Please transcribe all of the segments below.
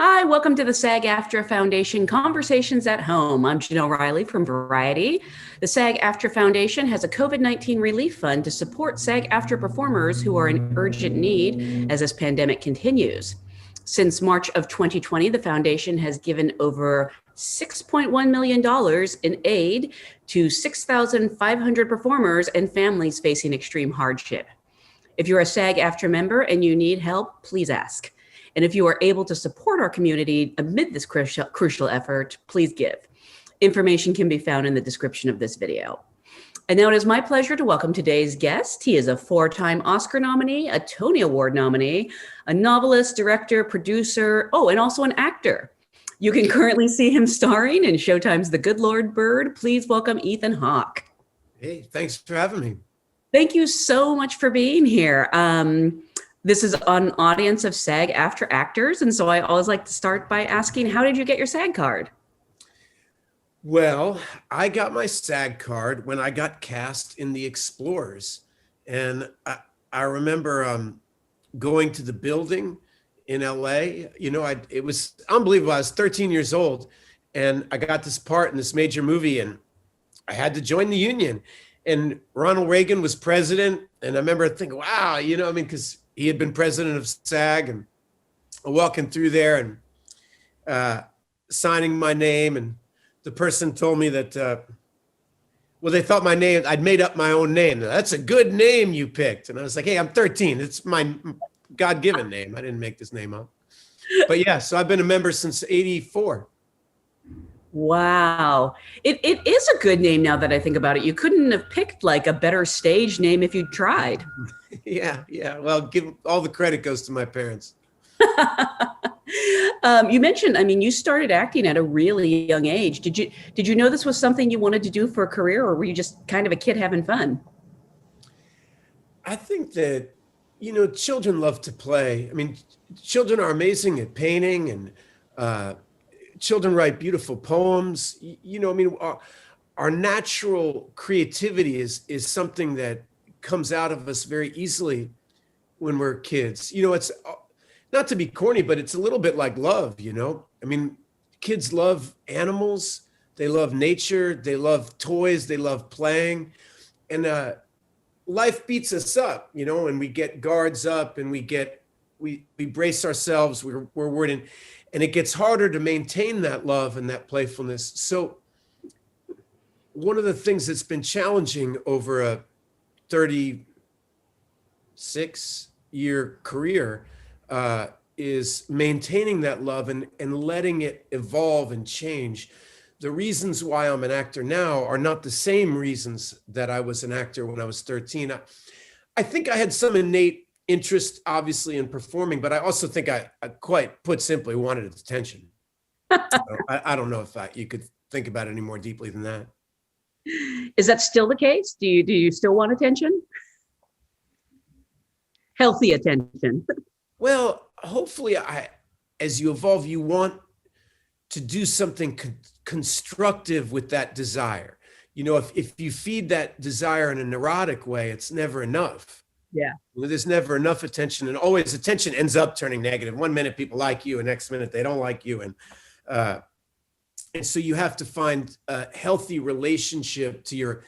Hi, welcome to the SAG-AFTRA Foundation Conversations at Home. I'm Jenelle Riley from Variety. The SAG-AFTRA Foundation has a COVID-19 relief fund to support SAG-AFTRA performers who are in urgent need as this pandemic continues. Since March of 2020, the foundation has given over $6.1 million in aid to 6,500 performers and families facing extreme hardship. If you're a SAG-AFTRA member and you need help, please ask. And if you are able to support our community amid this crucial effort, please give. Information can be found in the description of this video. And now it is my pleasure to welcome today's guest. He is a four-time Oscar nominee, a Tony Award nominee, a novelist, director, producer, and also an actor. You can currently see him starring in Showtime's The Good Lord Bird. Please welcome Ethan Hawke. Hey, thanks for having me. Thank you so much for being here. This is an audience of SAG-AFTRA actors, and so I always like to start by asking, how did you get your SAG card? Well, I got my SAG card when I got cast in The Explorers, and I remember going to the building in LA. It was unbelievable. I was 13 years old, and I got this part in this major movie, and I had to join the union. And Ronald Reagan was president, and I remember thinking, wow, because he had been president of SAG, and walking through there and signing my name, and the person told me that, they thought my name, I'd made up my own name. That's a good name you picked. And I was like, hey, I'm 13. It's my God-given name. I didn't make this name up. But yeah, so I've been a member since '84. Wow. It is a good name now that I think about it. You couldn't have picked like a better stage name if you'd tried. Yeah. Well, all the credit goes to my parents. You mentioned, you started acting at a really young age. Did you know this was something you wanted to do for a career, or were you just kind of a kid having fun? I think that, children love to play. Children are amazing at painting, and children write beautiful poems. Our natural creativity is something that comes out of us very easily when we're kids. It's not to be corny, but it's a little bit like love, kids love animals, they love nature, they love toys, they love playing. And life beats us up, and we get guards up, and we brace ourselves, we're worried, and it gets harder to maintain that love and that playfulness. So one of the things that's been challenging over a 36-year career is maintaining that love and letting it evolve and change. The reasons why I'm an actor now are not the same reasons that I was an actor when I was 13. I think I had some innate interest, obviously, in performing, but I also think I quite put simply wanted attention. So I don't know if you could think about it any more deeply than that. Is that still the case? Do you still want attention? Healthy attention. Well, hopefully, as you evolve, you want to do something constructive with that desire. If you feed that desire in a neurotic way, it's never enough. Yeah. There's never enough attention, and always attention ends up turning negative. One minute people like you, and next minute they don't like you. And so you have to find a healthy relationship to your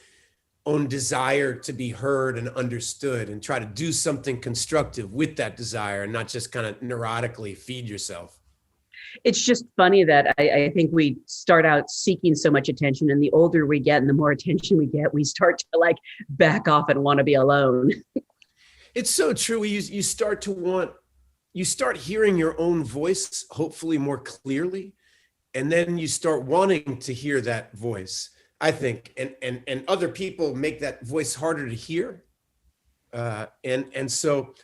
own desire to be heard and understood, and try to do something constructive with that desire, and not just kind of neurotically feed yourself. It's just funny that I think we start out seeking so much attention, and the older we get and the more attention we get, we start to back off and want to be alone. It's so true. You start hearing your own voice, hopefully more clearly. And then you start wanting to hear that voice, I think, and other people make that voice harder to hear. And so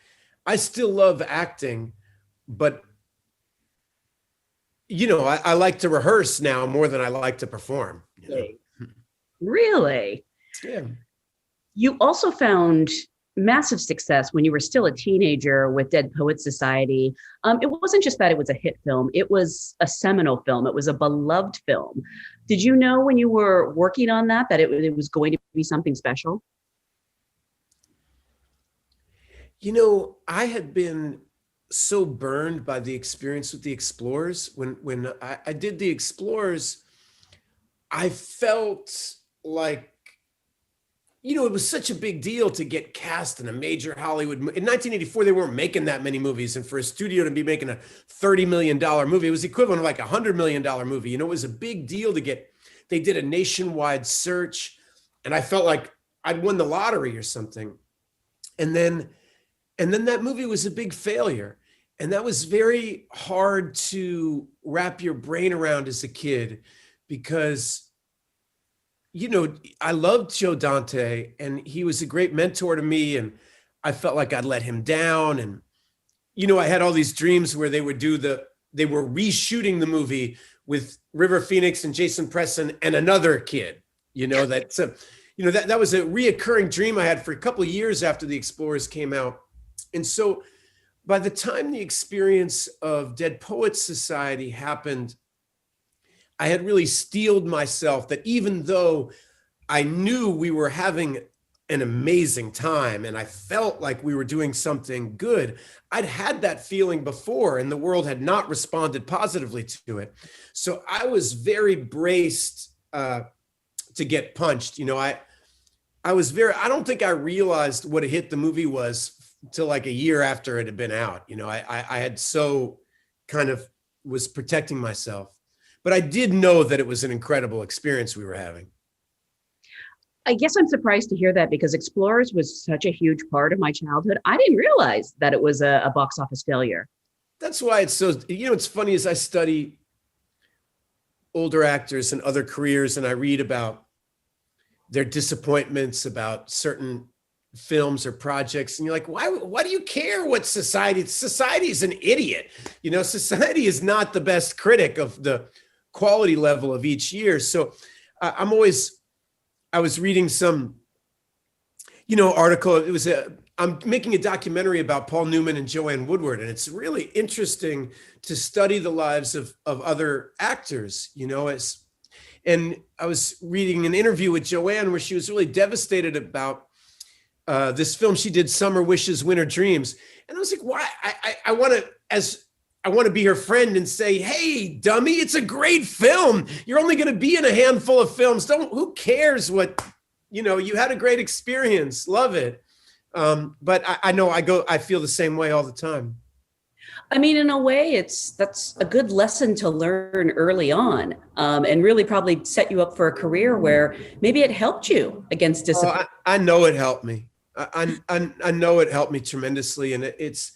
I still love acting, but I like to rehearse now more than I like to perform. Really? Yeah. You also found massive success when you were still a teenager with Dead Poets Society. It wasn't just that it was a hit film, it was a seminal film. It was a beloved film. Did you know when you were working on that it was going to be something special? I had been so burned by the experience with the Explorers. When I did the Explorers, I felt like, it was such a big deal to get cast in a major Hollywood. In 1984, they weren't making that many movies. And for a studio to be making a $30 million movie, it was the equivalent of like a $100 million movie. It was a big deal to get, they did a nationwide search. And I felt like I'd won the lottery or something. And then that movie was a big failure. And that was very hard to wrap your brain around as a kid, because I loved Joe Dante and he was a great mentor to me, and I felt like I'd let him down. And, I had all these dreams where they were reshooting the movie with River Phoenix and Jason Preston and another kid, that was a reoccurring dream I had for a couple of years after The Explorers came out. And so by the time the experience of Dead Poets Society happened, I had really steeled myself that even though I knew we were having an amazing time and I felt like we were doing something good, I'd had that feeling before and the world had not responded positively to it. So I was very braced to get punched. I don't think I realized what a hit the movie was till like a year after it had been out. I had so kind of was protecting myself. But I did know that it was an incredible experience we were having. I guess I'm surprised to hear that, because Explorers was such a huge part of my childhood. I didn't realize that it was a box office failure. That's why it's so, it's funny as I study older actors and other careers and I read about their disappointments about certain films or projects, and you're like, why do you care what society is an idiot. Society is not the best critic of the quality level of each year. So I was reading some, article. I'm making a documentary about Paul Newman and Joanne Woodward. And it's really interesting to study the lives of other actors, and I was reading an interview with Joanne where she was really devastated about this film she did, Summer Wishes, Winter Dreams. And I was like, why? I want to be her friend and say, hey, dummy, it's a great film. You're only going to be in a handful of films. Who cares what, you had a great experience. Love it. But I know I feel the same way all the time. I mean, in a way, that's a good lesson to learn early on, and really probably set you up for a career where maybe it helped you against disappointment. I know it helped me. I know it helped me tremendously. And it's,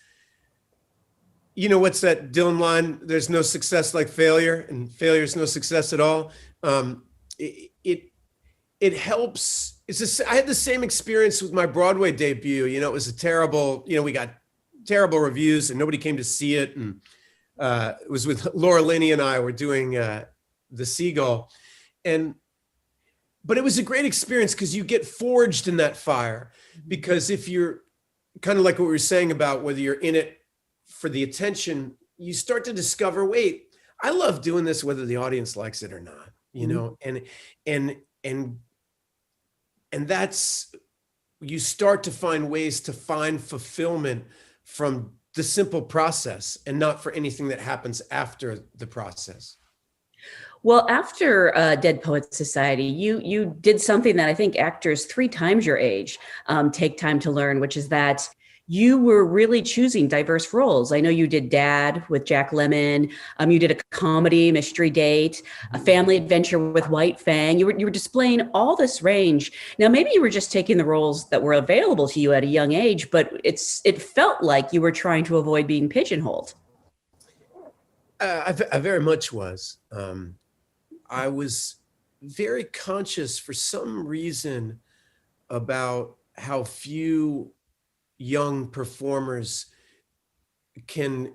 what's that Dylan line? There's no success like failure, and failure is no success at all. It helps. I had the same experience with my Broadway debut. It was a terrible, we got terrible reviews and nobody came to see it. And it was with Laura Linney and I were doing The Seagull. But it was a great experience because you get forged in that fire. Because if you're kind of like what we were saying about whether you're in it for the attention, you start to discover, wait, I love doing this whether the audience likes it or not, and that's, you start to find ways to find fulfillment from the simple process and not for anything that happens after the process. Well, after Dead Poets Society, you did something that I think actors 3 times your age take time to learn, which is that you were really choosing diverse roles. I know you did Dad with Jack Lemmon. You did a comedy, Mystery Date, a family adventure with White Fang. You were displaying all this range. Now, maybe you were just taking the roles that were available to you at a young age, but it felt like you were trying to avoid being pigeonholed. I very much was. I was very conscious for some reason about how few young performers can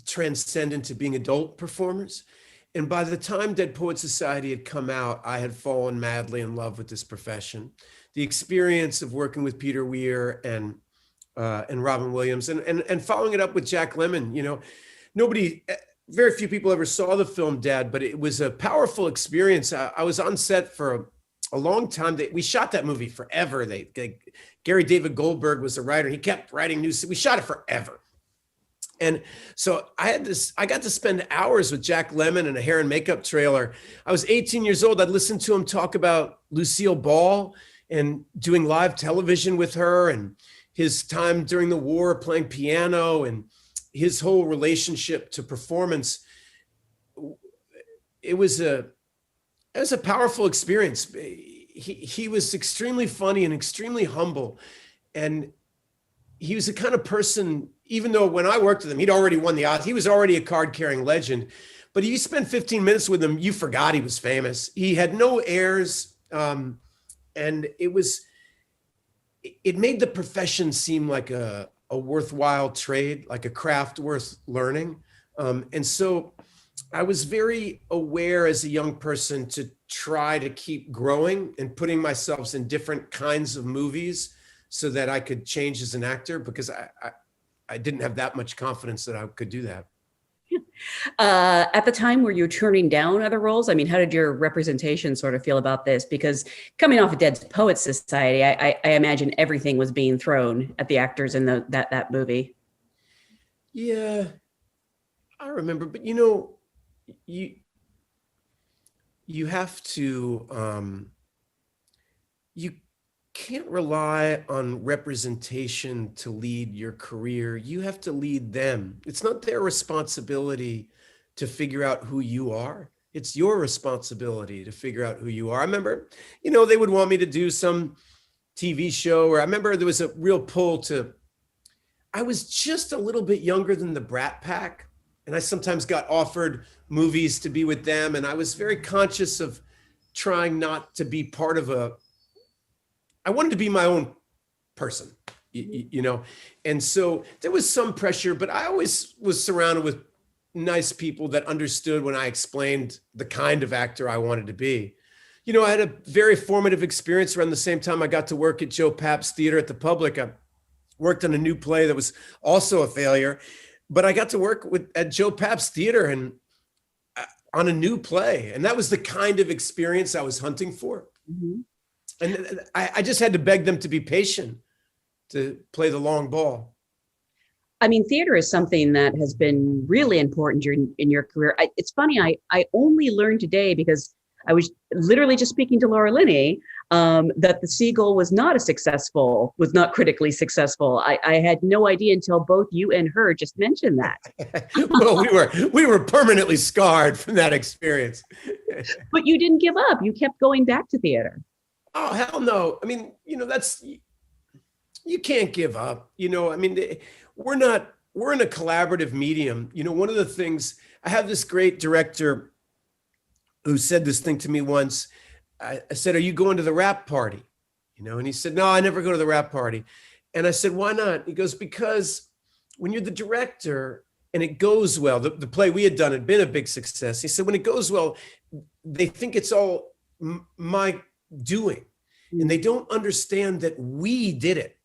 transcend into being adult performers. And by the time Dead Poets Society had come out, I had fallen madly in love with this profession. The experience of working with Peter Weir and Robin Williams and following it up with Jack Lemmon, very few people ever saw the film Dad, but it was a powerful experience. I was on set for a long time. We shot that movie forever. Gary David Goldberg was the writer. He kept writing new. We shot it forever. And so I got to spend hours with Jack Lemmon in a hair and makeup trailer. I was 18 years old. I'd listen to him talk about Lucille Ball and doing live television with her, and his time during the war playing piano, and his whole relationship to performance. It was a powerful experience. He was extremely funny and extremely humble. And he was the kind of person, even though when I worked with him, he'd already won the Oscar. He was already a card-carrying legend. But if you spent 15 minutes with him, you forgot he was famous. He had no airs. And it made the profession seem like a worthwhile trade, like a craft worth learning. And so I was very aware as a young person to try to keep growing and putting myself in different kinds of movies so that I could change as an actor, because I didn't have that much confidence that I could do that. At the time, were you turning down other roles? I mean, how did your representation sort of feel about this? Because coming off of Dead Poets Society, I imagine everything was being thrown at the actors in that movie. Yeah, I remember, but you have to, you can't rely on representation to lead your career. You have to lead them. It's not their responsibility to figure out who you are. It's your responsibility to figure out who you are. I remember, they would want me to do some TV show, or I remember there was a real pull to, I was just a little bit younger than the Brat Pack, and I sometimes got offered movies to be with them. And I was very conscious of trying not to be part of I wanted to be my own person, and so there was some pressure, but I always was surrounded with nice people that understood when I explained the kind of actor I wanted to be. I had a very formative experience around the same time I got to work at Joe Papp's Theater at the Public. I worked on a new play that was also a failure, but I got to work at Joe Papp's Theater and on a new play. And that was the kind of experience I was hunting for. Mm-hmm. And I just had to beg them to be patient, to play the long ball. I mean, theater is something that has been really important in your career. It's funny, I only learned today, because I was literally just speaking to Laura Linney, that The Seagull was not critically successful. I had no idea until both you and her just mentioned that. Well, we were permanently scarred from that experience. But you didn't give up. You kept going back to theater. Oh, hell no. I mean, you can't give up. I mean, we're in a collaborative medium. One of the things, I have this great director who said this thing to me once. I said, "Are you going to the rap party?" And he said, "No, I never go to the rap party." And I said, "Why not?" He goes, "Because when you're the director and it goes well, the play we had done had been a big success." He said, "When it goes well, they think it's all my doing, and they don't understand that we did it.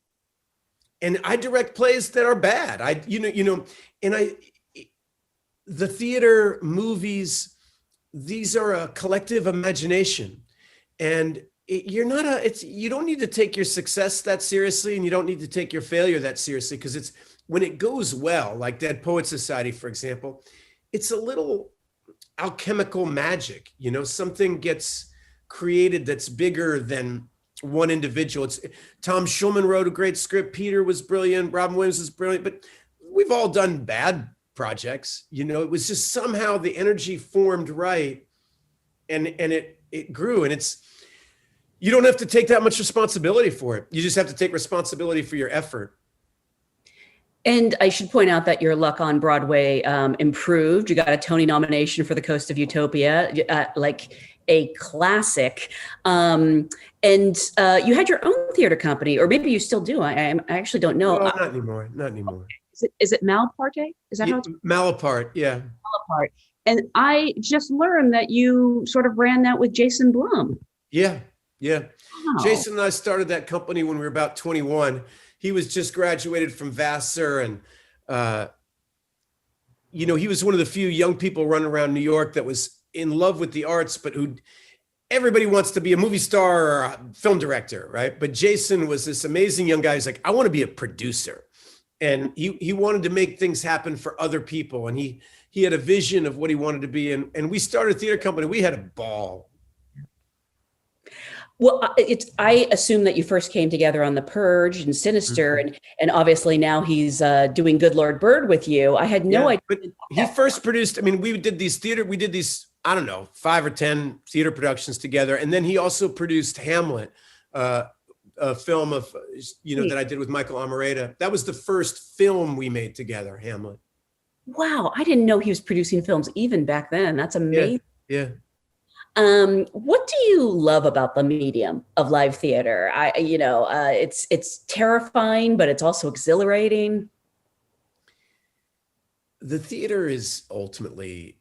And I direct plays that are bad. The theater, movies, these are a collective imagination, and you don't need to take your success that seriously, and you don't need to take your failure that seriously, because it's when it goes well, like Dead Poets Society, for example, it's a little alchemical magic. Something gets created that's bigger than one individual. Tom Schulman wrote a great script. Peter was brilliant. Robin Williams was brilliant. But we've all done bad projects. It was just somehow the energy formed right, and it grew. And you don't have to take that much responsibility for it. You just have to take responsibility for your effort. And I should point out that your luck on Broadway improved. You got a Tony nomination for The Coast of Utopia, like a classic. And you had your own theater company, or maybe you still do. I actually don't know. No, not anymore. Not anymore. Is it Malaparte? Is that how it's Malaparte? Yeah. Malaparte. And I just learned that you sort of ran that with Jason Blum. Yeah. Yeah. Wow. Jason and I started that company when we were about 21. He was just graduated from Vassar, and he was one of the few young people running around New York that was in love with the arts, but everybody wants to be a movie star or a film director, right? But Jason was this amazing young guy who's like, I want to be a producer. and he wanted to make things happen for other people, and he had a vision of what he wanted to be, and we started a theater company. We had a ball. Well, I assume that you first came together on The Purge and Sinister, and obviously now he's doing Good Lord Bird with you. I had no idea. But he first produced, I mean, we did these, I don't know, 5 or 10 theater productions together. And then he also produced Hamlet, a film of, that I did with Michael Amareda. That was the first film we made together, Hamlet. Wow, I didn't know he was producing films even back then. That's amazing. Yeah. What do you love about the medium of live theater? It's terrifying, but it's also exhilarating. The theater is ultimately,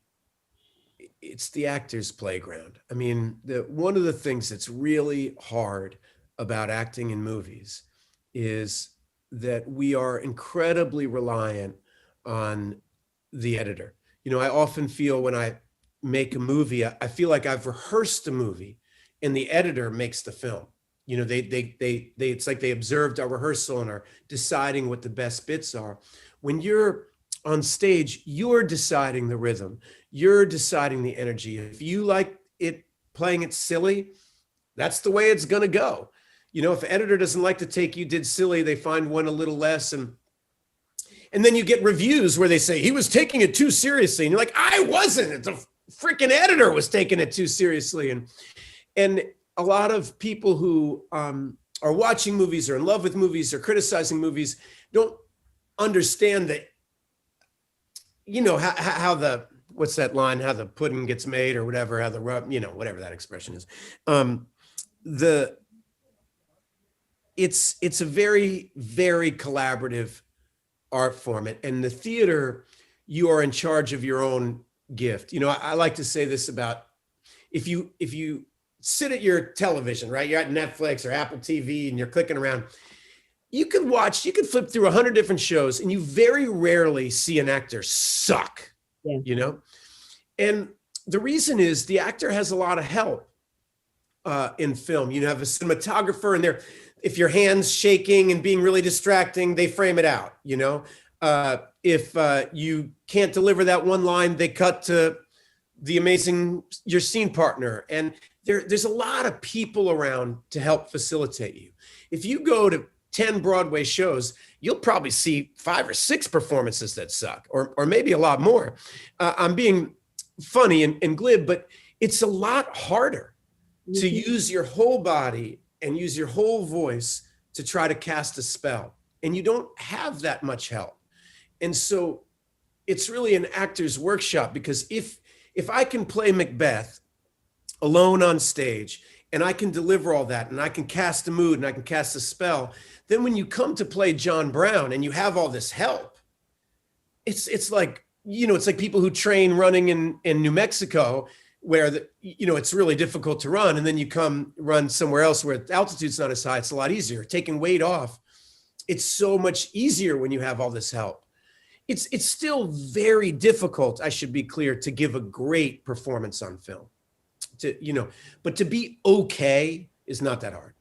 it's the actor's playground. I mean, one of the things that's really hard about acting in movies is that we are incredibly reliant on the editor. I often feel when I make a movie, I feel like I've rehearsed a movie and the editor makes the film. It's like they observed our rehearsal and are deciding what the best bits are. When you're on stage, you're deciding the rhythm, you're deciding the energy. If you like it playing it silly, that's the way it's gonna go. If an editor doesn't like the take you did silly, they find one a little less, and then you get reviews where they say he was taking it too seriously, and you're like, I wasn't. It's a freaking editor was taking it too seriously. And a lot of people who are watching movies or in love with movies or criticizing movies don't understand that, how the, what's that line, how the pudding gets made or whatever, how the rub, whatever that expression is. It's a very, very collaborative art form. And the theater, you are in charge of your own gift. I like to say this about, if you sit at your television, right? You're at Netflix or Apple TV and you're clicking around, you can flip through 100 different shows and you very rarely see an actor suck, And the reason is the actor has a lot of help in film. You have a cinematographer, and if your hand's shaking and being really distracting, they frame it out, If you can't deliver that one line, they cut to your scene partner. And there's a lot of people around to help facilitate you. If you go to 10 Broadway shows, you'll probably see 5 or 6 performances that suck, or maybe a lot more. I'm being funny and glib, but it's a lot harder to use your whole body and use your whole voice to try to cast a spell. And you don't have that much help. And so it's really an actor's workshop, because if I can play Macbeth alone on stage and I can deliver all that and I can cast a mood and I can cast a spell, then when you come to play John Brown and you have all this help, it's like, it's like people who train running in New Mexico, where it's really difficult to run, and then you come run somewhere else where altitude's not as high. It's a lot easier. Taking weight off, it's so much easier when you have all this help. It's still very difficult, I should be clear, to give a great performance on film. But to be okay is not that hard.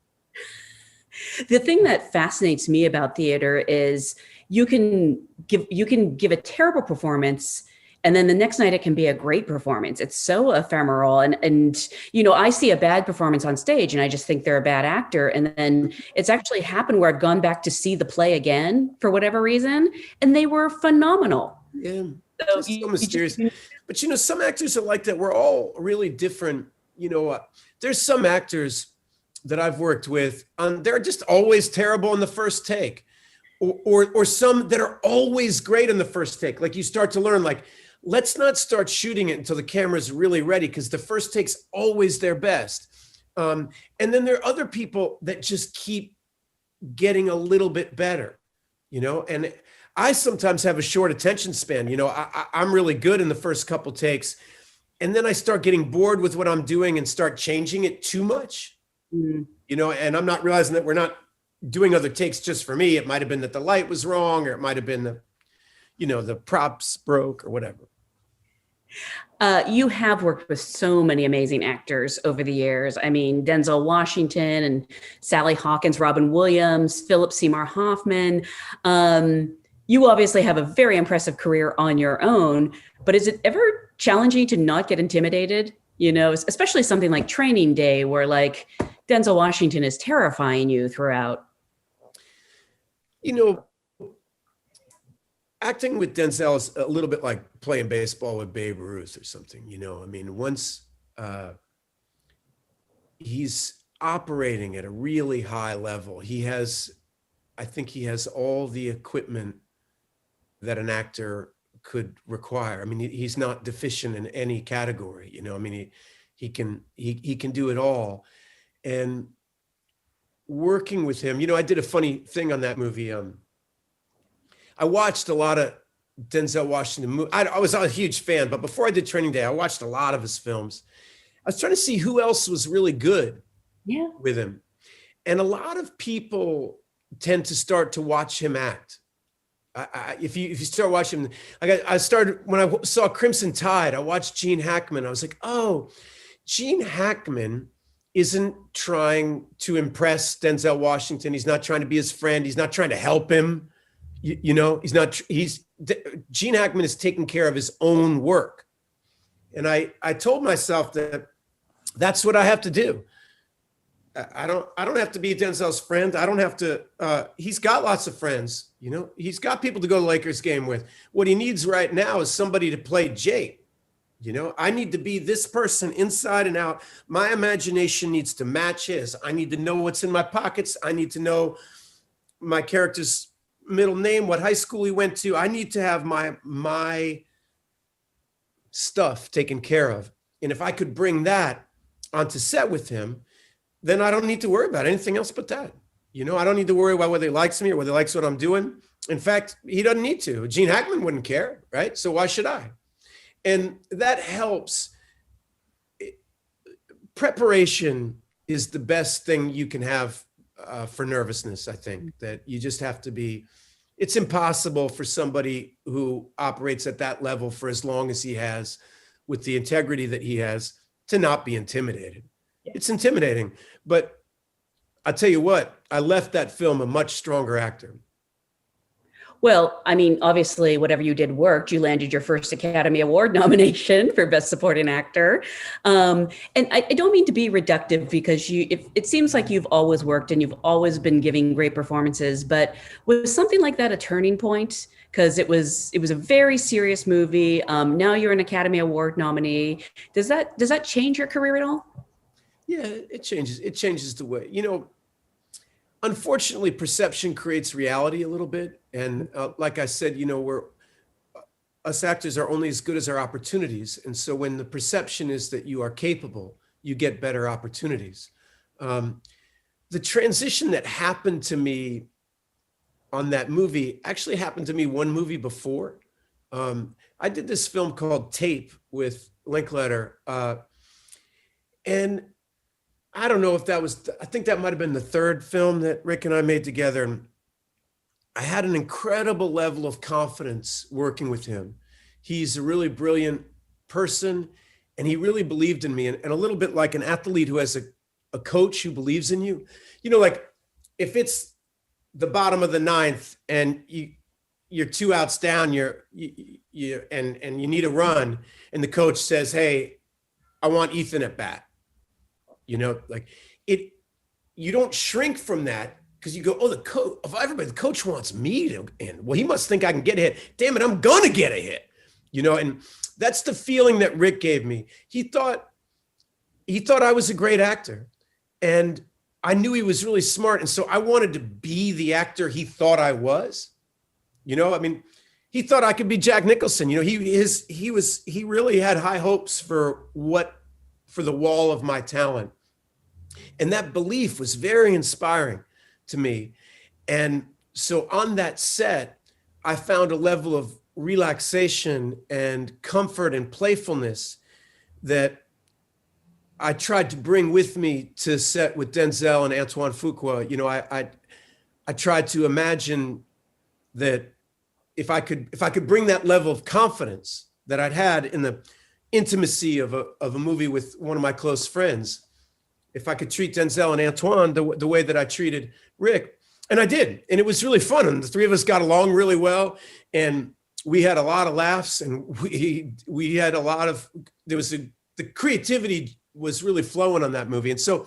The thing that fascinates me about theater is you can give a terrible performance, and then the next night it can be a great performance. It's so ephemeral. And I see a bad performance on stage and I just think they're a bad actor. And then it's actually happened where I've gone back to see the play again for whatever reason, and they were phenomenal. Yeah, it's so mysterious. But some actors are like that. We're all really different. There's some actors that I've worked with, they're just always terrible in the first take. Or some that are always great in the first take. Like you start to learn, like, let's not start shooting it until the camera's really ready, because the first take's always their best. And then there are other people that just keep getting a little bit better, and I sometimes have a short attention span. I'm really good in the first couple takes, and then I start getting bored with what I'm doing and start changing it too much, and I'm not realizing that we're not doing other takes just for me. It might've been that the light was wrong, or it might've been the props broke or whatever. You have worked with so many amazing actors over the years. I mean, Denzel Washington and Sally Hawkins, Robin Williams, Philip Seymour Hoffman. you obviously have a very impressive career on your own, but is it ever challenging to not get intimidated? You know, especially something like Training Day, where like Denzel Washington is terrifying you throughout. You know, acting with Denzel is a little bit like playing baseball with Babe Ruth or something. You know, I mean, once he's operating at a really high level, I think he has all the equipment that an actor could require. I mean, he's not deficient in any category, you know. I mean, he can do it all. And working with him, you know, I did a funny thing on that movie. I watched a lot of Denzel Washington movies. I was a huge fan, but before I did Training Day, I watched a lot of his films. I was trying to see who else was really good with him. And a lot of people tend to start to watch him act. If you start watching, like I started when I saw Crimson Tide, I watched Gene Hackman. I was like, oh, Gene Hackman isn't trying to impress Denzel Washington. He's not trying to be his friend. He's not trying to help him. You know, Gene Hackman is taking care of his own work. And I told myself that that's what I have to do. I don't have to be Denzel's friend. I don't have to, he's got lots of friends, you know, he's got people to go to the Lakers game with. What he needs right now is somebody to play Jake. You know, I need to be this person inside and out. My imagination needs to match his. I need to know what's in my pockets. I need to know my character's middle name, what high school he went to. I need to have my stuff taken care of. And if I could bring that onto set with him, then I don't need to worry about anything else but that. You know, I don't need to worry about whether he likes me or whether he likes what I'm doing. In fact, he doesn't need to. Gene Hackman wouldn't care, right? So why should I? And that helps. Preparation is the best thing you can have for nervousness, I think, that you just have to be. It's impossible for somebody who operates at that level for as long as he has, with the integrity that he has, to not be intimidated. It's intimidating, but I tell you what, I left that film a much stronger actor. Well, I mean, obviously, whatever you did worked. You landed your first Academy Award nomination for Best Supporting Actor. And I don't mean to be reductive, because it seems like you've always worked and you've always been giving great performances. But was something like that a turning point? Because it was a very serious movie. Now you're an Academy Award nominee. Does that change your career at all? Yeah, it changes. It changes the way, you know, unfortunately, perception creates reality a little bit. And like I said, you know, us actors are only as good as our opportunities. And so when the perception is that you are capable, you get better opportunities. The transition that happened to me on that movie actually happened to me one movie before. I did this film called Tape with Linklater. And I don't know if that was, I think that might've been the third film that Rick and I made together. And I had an incredible level of confidence working with him. He's a really brilliant person, and he really believed in me. And a little bit like an athlete who has a coach who believes in you. You know, like if it's the bottom of the ninth and you're 2 outs down, and you need a run, and the coach says, "Hey, I want Ethan at bat." You know, like you don't shrink from that, because you go, oh, the coach wants me to, and well, he must think I can get a hit. Damn it, I'm gonna get a hit. You know, and that's the feeling that Rick gave me. He thought I was a great actor, and I knew he was really smart. And so I wanted to be the actor he thought I was. You know, I mean, he thought I could be Jack Nicholson. You know, he really had high hopes for the wall of my talent. And that belief was very inspiring to me. And so on that set, I found a level of relaxation and comfort and playfulness that I tried to bring with me to set with Denzel and Antoine Fuqua. You know, I tried to imagine that if I could bring that level of confidence that I'd had in the intimacy of a movie with one of my close friends, if I could treat Denzel and Antoine the way that I treated Rick, And I did, and it was really fun. And the three of us got along really well, and we had a lot of laughs, and we had a lot of, the creativity was really flowing on that movie. And so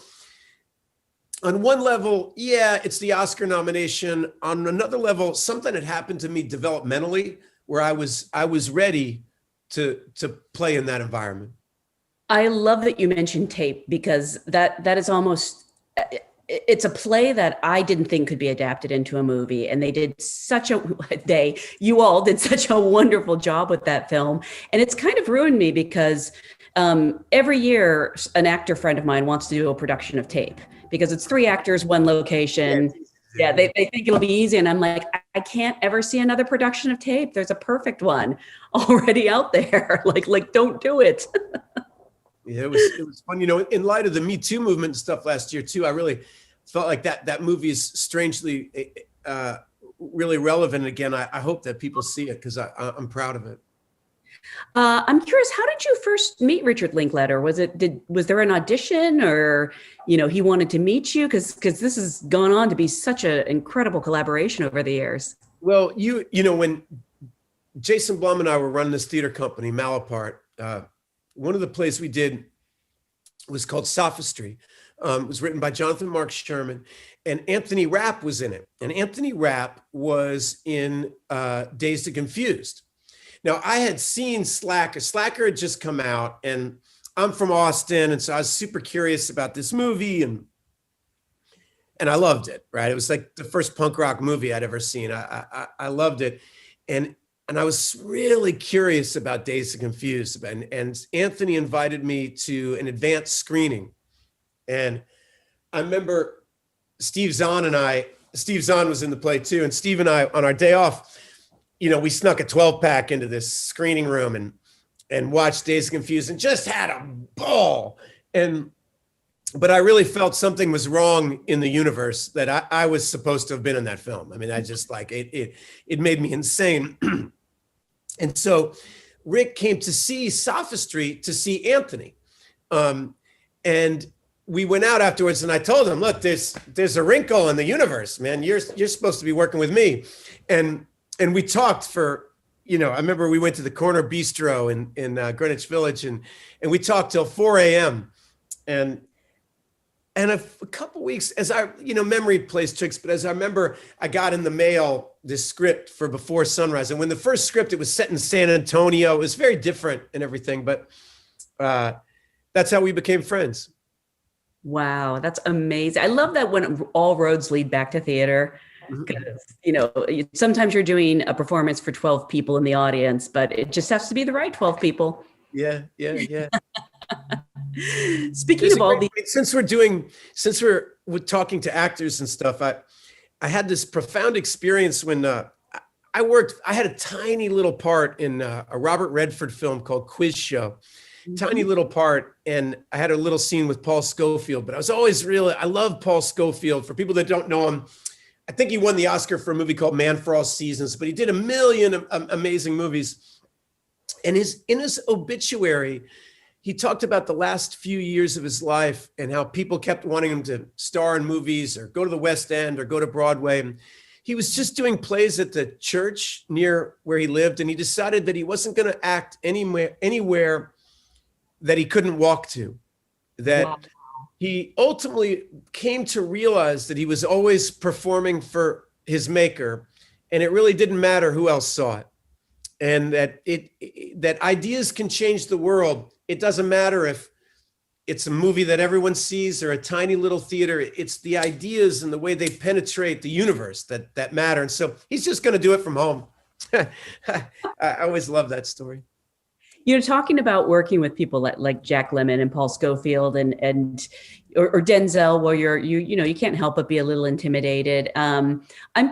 on one level, yeah, it's the Oscar nomination. On another level, something had happened to me developmentally where I was ready to play in that environment. I love that you mentioned Tape, because that is almost, it's a play that I didn't think could be adapted into a movie. And you all did such a wonderful job with that film. And it's kind of ruined me because every year an actor friend of mine wants to do a production of Tape because it's 3 actors, 1 location. Yeah, they think it'll be easy. And I'm like, I can't ever see another production of Tape. There's a perfect one already out there. Like, don't do it. Yeah, it was fun. In light of the Me Too movement and stuff last year too, I really felt like that movie is strangely really relevant. Again, I hope that people see it because I'm proud of it. I'm curious, how did you first meet Richard Linklater? Was there an audition, or he wanted to meet you? Because this has gone on to be such an incredible collaboration over the years. Well, when Jason Blum and I were running this theater company, Malapart, one of the plays we did was called Sophistry. It was written by Jonathan Mark Sherman, and Anthony Rapp was in it. And Anthony Rapp was in Dazed and Confused. Now, I had seen Slacker. Slacker had just come out, and I'm from Austin, and so I was super curious about this movie, and I loved it, right? It was like the first punk rock movie I'd ever seen. I loved it. And I was really curious about Dazed and Confused. And Anthony invited me to an advanced screening. And I remember Steve Zahn was in the play too. And Steve and I, on our day off, we snuck a 12-pack into this screening room and watched Dazed and Confused and just had a ball. But I really felt something was wrong in the universe, that I was supposed to have been in that film. I mean, I just it made me insane. And so Rick came to see Sophistry to see Anthony. And we went out afterwards, and I told him, look, there's a wrinkle in the universe, man. You're supposed to be working with me. And we talked for, I remember we went to the Corner Bistro in Greenwich Village, and we talked till 4 a.m. And a couple weeks, as memory plays tricks, but as I remember, I got in the mail this script for Before Sunrise. And when the first script, it was set in San Antonio. It was very different and everything, but that's how we became friends. Wow, that's amazing. I love that when all roads lead back to theater. Because, sometimes you're doing a performance for 12 people in the audience, but it just has to be the right 12 people. Yeah. Speaking of all these, since we're talking to actors and stuff, I had this profound experience when I had a tiny little part in a Robert Redford film called Quiz Show. Tiny little part, and I had a little scene with Paul Scofield, but I love Paul Scofield. For people that don't know him, I think he won the Oscar for a movie called Man for All Seasons, but he did a million amazing movies. And in his obituary, he talked about the last few years of his life and how people kept wanting him to star in movies or go to the West End or go to Broadway. And he was just doing plays at the church near where he lived, and he decided that he wasn't going to act anywhere that he couldn't walk to, that wow. He ultimately came to realize that he was always performing for his maker, and it really didn't matter who else saw it. And that ideas can change the world. It doesn't matter if it's a movie that everyone sees or a tiny little theater. It's the ideas and the way they penetrate the universe that matter. And so he's just going to do it from home. I always love that story. Talking about working with people like Jack Lemmon and Paul Scofield or Denzel, where you can't help but be a little intimidated. I'm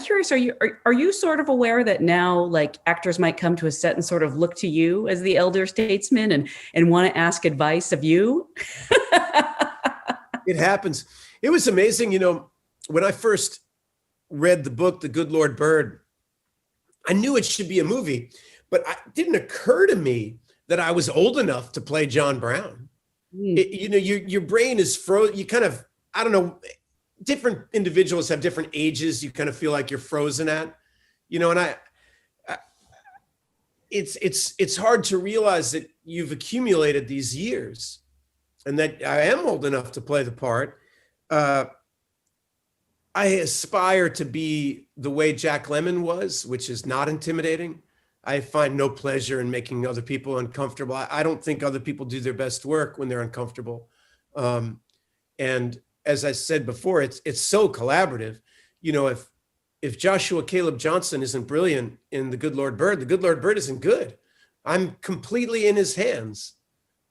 curious, are you sort of aware that now, like, actors might come to a set and sort of look to you as the elder statesman and want to ask advice of you? It happens. It was amazing. When I first read the book, The Good Lord Bird, I knew it should be a movie, but it didn't occur to me that I was old enough to play John Brown. Your brain is frozen. You kind of, I don't know, different individuals have different ages you kind of feel like you're frozen at, and it's hard to realize that you've accumulated these years and that I am old enough to play the part. I aspire to be the way Jack Lemmon was, which is not intimidating. I find no pleasure in making other people uncomfortable. I don't think other people do their best work when they're uncomfortable. And as I said before, it's so collaborative. If Joshua Caleb Johnson isn't brilliant in The Good Lord Bird, The Good Lord Bird isn't good. I'm completely in his hands,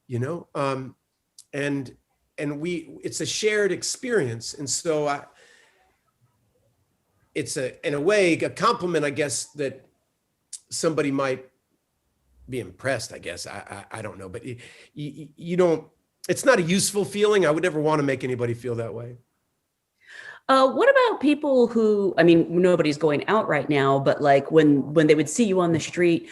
and it's a shared experience. And so it's in a way, a compliment, I guess, that somebody might be impressed, I guess. I don't know, but you don't, it's not a useful feeling. I would never want to make anybody feel that way. What about people who, nobody's going out right now, but like when they would see you on the street,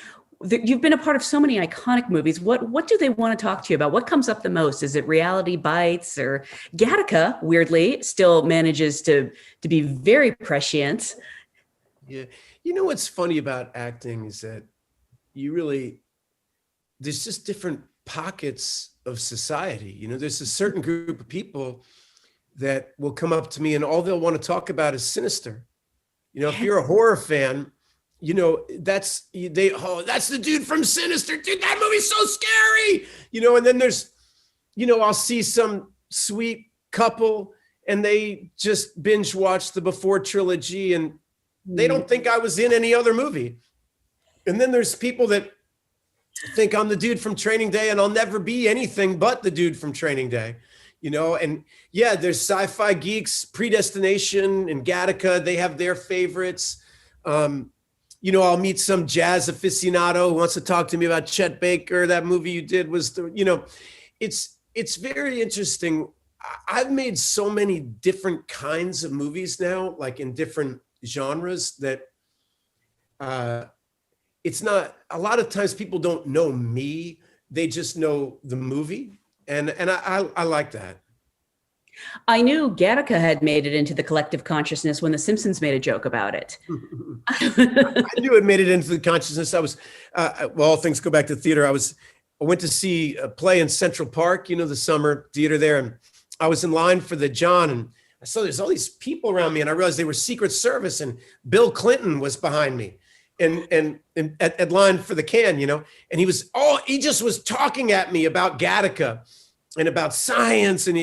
you've been a part of so many iconic movies. What do they want to talk to you about? What comes up the most? Is it Reality Bites, or Gattaca, weirdly, still manages to be very prescient? Yeah. What's funny about acting is that there's just different pockets of society. There's a certain group of people that will come up to me and all they'll want to talk about is Sinister. If you're a horror fan, that's the dude from Sinister. Dude, that movie's so scary. And then there's, I'll see some sweet couple and they just binge watch the Before trilogy and they don't think I was in any other movie. And then there's people that think I'm the dude from Training Day and I'll never be anything but the dude from Training Day. And yeah, there's sci-fi geeks, Predestination and Gattaca. They have their favorites. I'll meet some jazz aficionado who wants to talk to me about Chet Baker. That movie you did was it's very interesting. I've made so many different kinds of movies now, like in different genres, that it's not, a lot of times people don't know me. They just know the movie. And I like that. I knew Gattaca had made it into the collective consciousness when The Simpsons made a joke about it. I knew it made it into the consciousness. I was, all things go back to theater. I went to see a play in Central Park, the summer theater there. And I was in line for the John and I saw there's all these people around me and I realized they were Secret Service and Bill Clinton was behind me. And at line for the can, and he just was talking at me about Gattaca and about science. And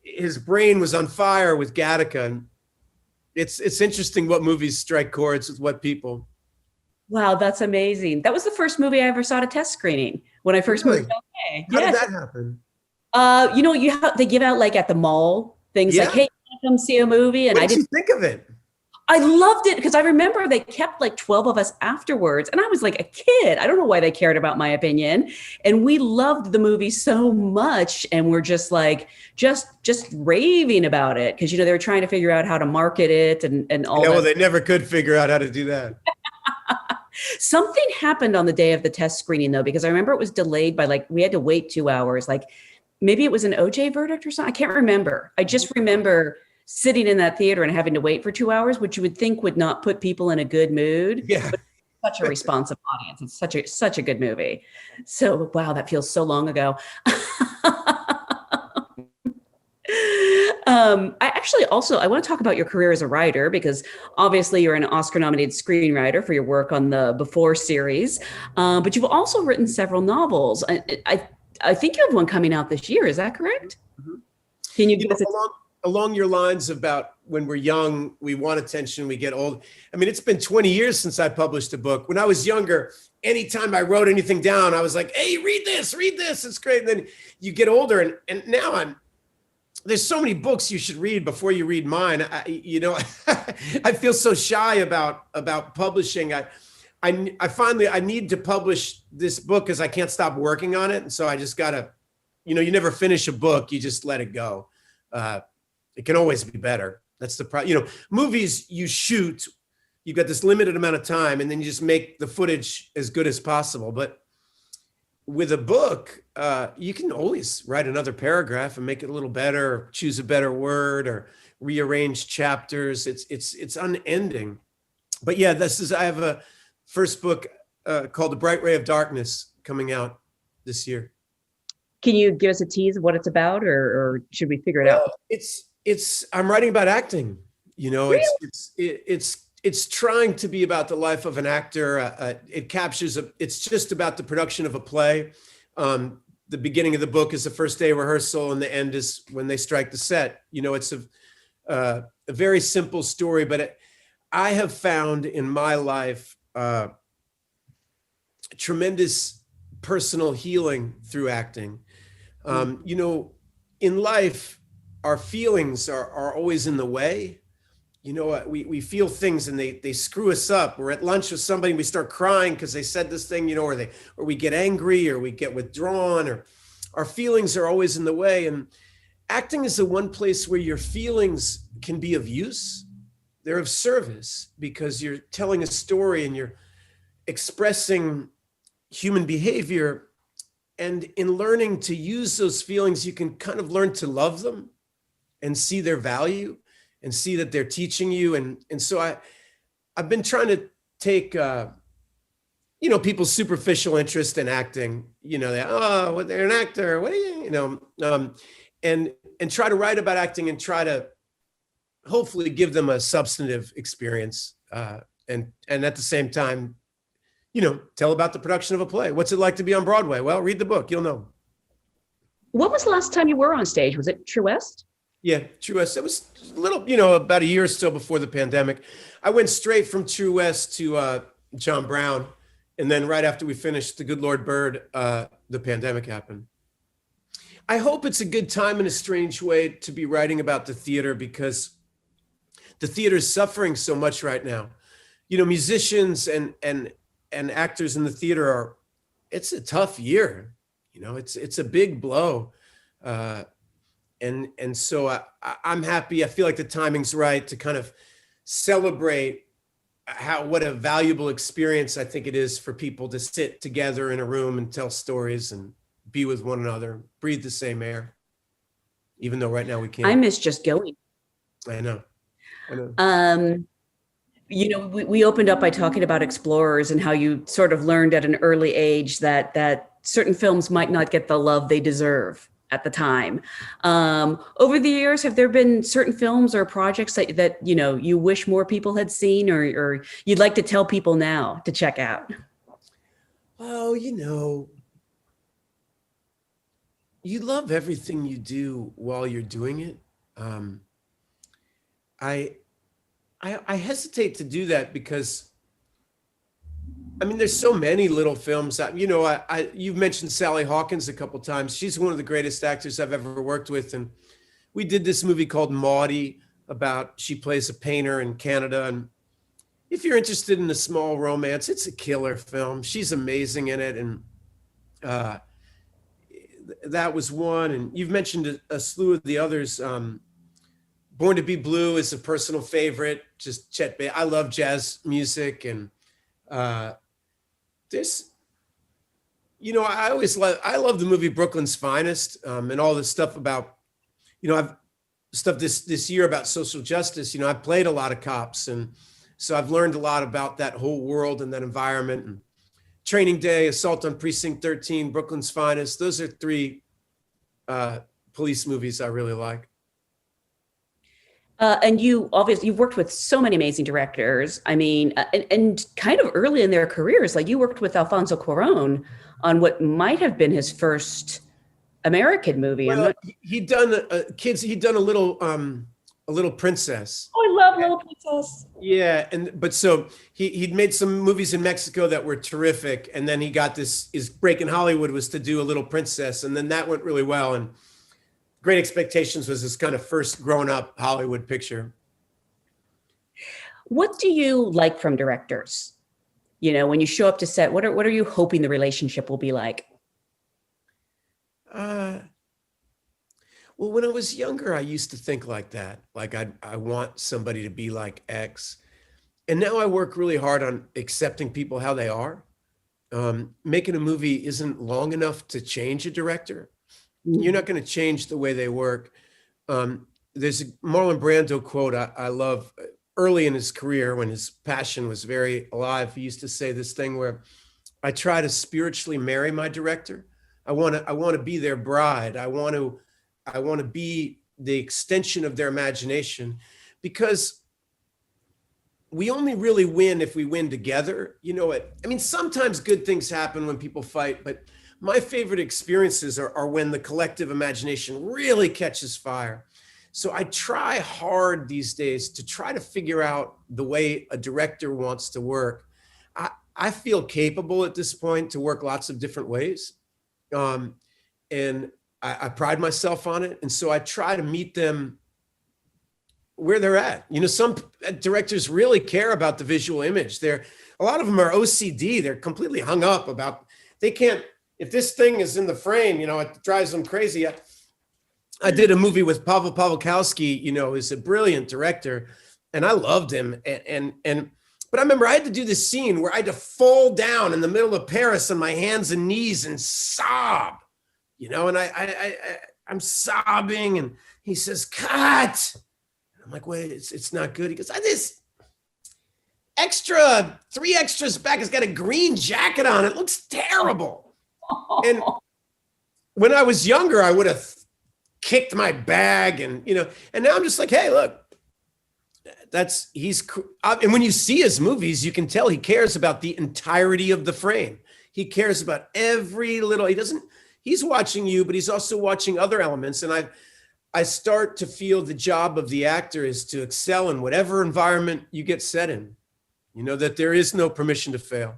his brain was on fire with Gattaca. And it's interesting what movies strike chords with what people. Wow, that's amazing. That was the first movie I ever saw at a test screening when I first moved. Okay. How did that happen? They give out like at the mall things like, hey, come see a movie. And what did you think of it? I loved it because I remember they kept like 12 of us afterwards and I was like a kid. I don't know why they cared about my opinion. And we loved the movie so much and we're just like, just raving about it. Cause they were trying to figure out how to market it and all that. Well, they never could figure out how to do that. Something happened on the day of the test screening though, because I remember it was delayed by we had to wait 2 hours. Like maybe it was an OJ verdict or something. I can't remember. I just remember sitting in that theater and having to wait for 2 hours, which you would think would not put people in a good mood. Yeah. But such a responsive audience. It's such a good movie. So, wow, that feels so long ago. I want to talk about your career as a writer, because obviously you're an Oscar-nominated screenwriter for your work on the Before series, but you've also written several novels. I think you have one coming out this year. Is that correct? Mm-hmm. Can you give us along your lines about when we're young, we want attention, we get old. I mean, it's been 20 years since I published a book. When I was younger, anytime I wrote anything down, I was like, hey, read this, it's great. And then you get older and now there's so many books you should read before you read mine. I feel so shy about publishing. I finally need to publish this book because I can't stop working on it. And so I just gotta, you never finish a book, you just let it go. It can always be better. That's the problem. Movies you shoot, you've got this limited amount of time and then you just make the footage as good as possible. But with a book, you can always write another paragraph and make it a little better, or choose a better word, or rearrange chapters. It's unending. But yeah, I have a first book called The Bright Ray of Darkness coming out this year. Can you give us a tease of what it's about, or should we figure it out? I'm writing about acting. You know, Really? it's trying to be about the life of an actor. It captures it's just about the production of a play. The beginning of the book is the first day of rehearsal, and the end is when they strike the set. You know, it's a very simple story, but I have found in my life tremendous personal healing through acting. You know, in life, our feelings are always in the way. You know, we feel things and they screw us up. We're at lunch with somebody and we start crying because they said this thing, you know, or we get angry, or we get withdrawn, or our feelings are always in the way. And acting is the one place where your feelings can be of use. They're of service because you're telling a story and you're expressing human behavior. And in learning to use those feelings, you can kind of learn to love them and see their value and see that they're teaching you. And so I've been trying to take, you know, people's superficial interest in acting, you know, they're an actor, what do you know, and try to write about acting and try to hopefully give them a substantive experience. And at the same time, you know, tell about the production of a play. What's it like to be on Broadway? Well, read the book, you'll know. What was the last time you were on stage? Was it True West? Yeah, True West. It was a little, you know, about a year or so before the pandemic. I went straight from True West to John Brown. And then right after we finished The Good Lord Bird, the pandemic happened. I hope it's a good time in a strange way to be writing about the theater, because the theater is suffering so much right now. You know, musicians and actors in the theater it's a tough year. You know, it's a big blow. And so I'm happy. I feel like the timing's right to kind of celebrate what a valuable experience I think it is for people to sit together in a room and tell stories and be with one another, breathe the same air, even though right now we can't. I miss just going. I know. You know, we opened up by talking about explorers and how you sort of learned at an early age that certain films might not get the love they deserve at the time. Over the years, have there been certain films or projects that you know you wish more people had seen, or you'd like to tell people now to check out? Well, you know, you love everything you do while you're doing it. I hesitate to do that because, I mean, there's so many little films that, you know, you've mentioned Sally Hawkins a couple of times. She's one of the greatest actors I've ever worked with. And we did this movie called Maudie she plays a painter in Canada. And if you're interested in a small romance, it's a killer film. She's amazing in it. And that was one. And you've mentioned a slew of the others. Born to Be Blue is a personal favorite. Just Chet Baker. I love jazz music, and this, you know, I love the movie Brooklyn's Finest, and all this stuff about, you know, I've stuff this year about social justice. You know, I've played a lot of cops, and so I've learned a lot about that whole world and that environment. And Training Day, Assault on Precinct 13, Brooklyn's Finest. Those are three police movies I really like. And you obviously, you've worked with so many amazing directors. I mean, and kind of early in their careers, like you worked with Alfonso Cuarón on what might have been his first American movie. Well, he'd done He'd done a Little Princess. Oh, I love Little Princess. Yeah, but so he'd made some movies in Mexico that were terrific, and then he got his break in Hollywood was to do A Little Princess, and then that went really well. And Great Expectations was his kind of first grown-up Hollywood picture. What do you like from directors? You know, when you show up to set, what are you hoping the relationship will be like? Well, when I was younger, I used to think like that. Like I want somebody to be like X. And now I work really hard on accepting people how they are. making a movie isn't long enough to change a director. You're not going to change the way they work. There's a Marlon Brando quote I love. Early in his career, when his passion was very alive, he used to say this thing where, I try to spiritually marry my director. I want to be their bride. I want to be the extension of their imagination, because we only really win if we win together. You know what? I mean, sometimes good things happen when people fight, but my favorite experiences are when the collective imagination really catches fire. So I try hard these days to try to figure out the way a director wants to work. I feel capable at this point to work lots of different ways. And I pride myself on it. And so I try to meet them where they're at. You know, some directors really care about the visual image. A lot of them are OCD. They're completely hung up about, they can't, if this thing is in the frame, you know, it drives them crazy. I did a movie with Pavel Pawlikowski, you know, who's a brilliant director, and I loved him. But I remember I had to do this scene where I had to fall down in the middle of Paris on my hands and knees and sob, you know, and I'm sobbing, and he says, "Cut." I'm like, wait, it's not good. He goes, this three extras back has got a green jacket on. It looks terrible. And when I was younger, I would have kicked my bag, and, you know, and now I'm just like, hey, look, and when you see his movies, you can tell he cares about the entirety of the frame. He cares about every little, he's watching you, but he's also watching other elements. And I start to feel the job of the actor is to excel in whatever environment you get set in, you know, that there is no permission to fail.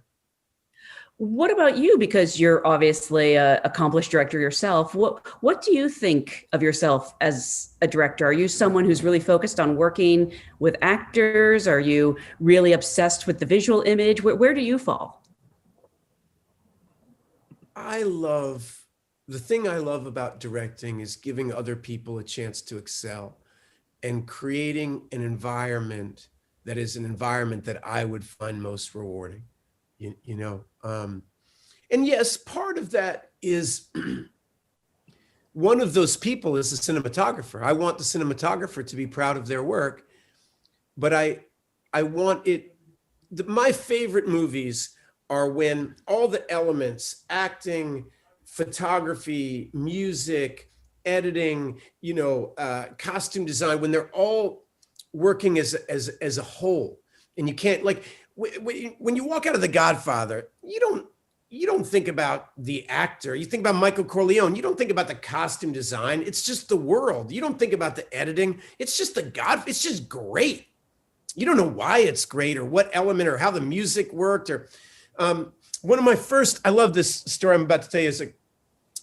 What about you? Because you're obviously an accomplished director yourself. What do you think of yourself as a director? Are you someone who's really focused on working with actors? Are you really obsessed with the visual image? Where do you fall? The thing I love about directing is giving other people a chance to excel and creating an environment that is an environment that I would find most rewarding. You know, and yes, part of that is one of those people is the cinematographer. I want the cinematographer to be proud of their work, but I want my favorite movies are when all the elements, acting, photography, music, editing, you know, costume design, when they're all working as a whole. And you can't, like, when you walk out of The Godfather, you don't think about the actor. You think about Michael Corleone. You don't think about the costume design. It's just the world. You don't think about the editing. It's just it's just great. You don't know why it's great or what element or how the music worked. Or one of my first, I love this story I'm about to tell you, is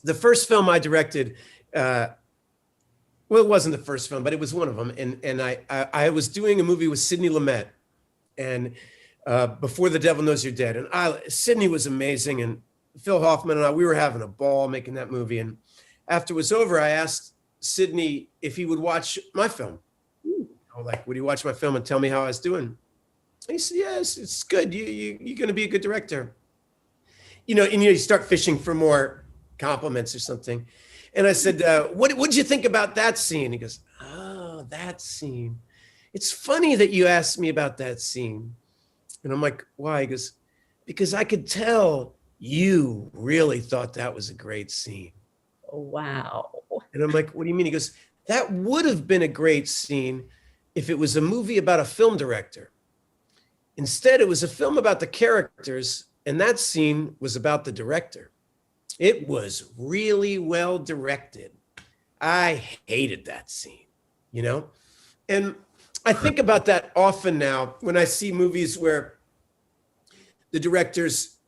the first film I directed. Well, it wasn't the first film, but it was one of them. And I was doing a movie with Sidney Lumet, and Before the Devil Knows You're Dead. And Sidney was amazing. And Phil Hoffman and we were having a ball making that movie. And after it was over, I asked Sidney if he would watch my film. Like, would he watch my film and tell me how I was doing? And he said, yes, it's good. You're going to be a good director. You know, and you start fishing for more compliments or something. And I said, what'd you think about that scene? He goes, oh, that scene. It's funny that you asked me about that scene. And I'm like, why? He goes, because I could tell you really thought that was a great scene. Oh, wow. And I'm like, what do you mean? He goes, that would have been a great scene if it was a movie about a film director. Instead, it was a film about the characters, and that scene was about the director. It was really well directed. I hated that scene, you know? And I think about that often now when I see movies where the director's,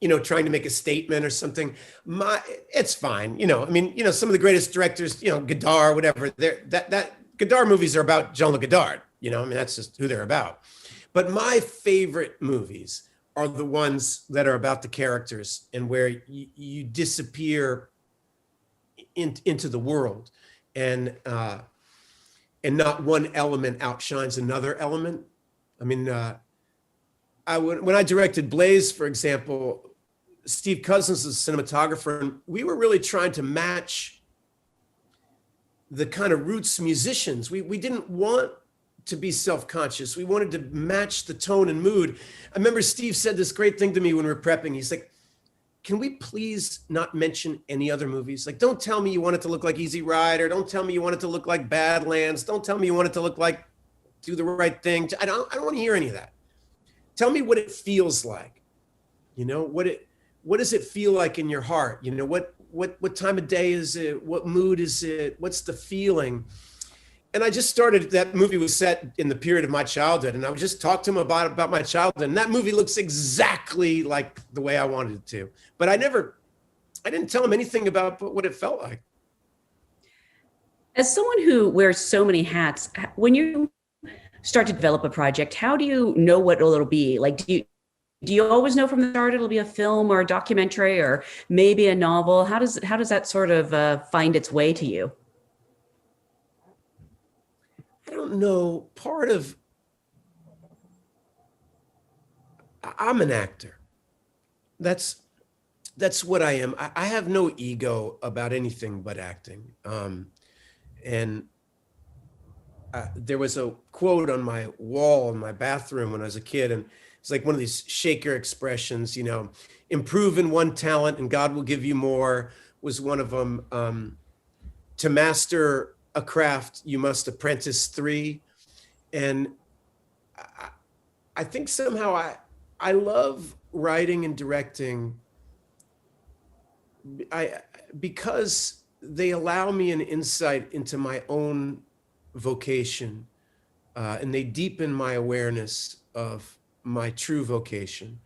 you know, trying to make a statement or something. It's fine, you know. I mean, you know, some of the greatest directors, you know, Godard, whatever. That Godard movies are about Jean-Luc Godard. You know, I mean, that's just who they're about. But my favorite movies are the ones that are about the characters and where you disappear into the world, and not one element outshines another element. I mean, when I directed Blaze, for example, Steve Cousins is a cinematographer, and we were really trying to match the kind of roots musicians. We didn't want to be self-conscious. We wanted to match the tone and mood. I remember Steve said this great thing to me when we were prepping. He's like, can we please not mention any other movies? Like, don't tell me you want it to look like Easy Rider. Don't tell me you want it to look like Badlands. Don't tell me you want it to look like Do the Right Thing. I don't want to hear any of that. Tell me what it feels like. You know, what does it feel like in your heart? You know, what time of day is it? What mood is it? What's the feeling? And I just started, that movie was set in the period of my childhood, and I would just talk to him about my childhood. And that movie looks exactly like the way I wanted it to. But I didn't tell him anything about what it felt like. As someone who wears so many hats, when you start to develop a project, how do you know what it'll be? Like, do you always know from the start it'll be a film or a documentary or maybe a novel? How does that sort of find its way to you? I don't know. I'm an actor. That's what I am. I have no ego about anything but acting. And there was a quote on my wall in my bathroom when I was a kid, and it's like one of these shaker expressions, you know, improve in one talent and God will give you more, was one of them. To master a craft, you must apprentice three. And I think somehow I love writing and directing because they allow me an insight into my own vocation, and they deepen my awareness of my true vocation.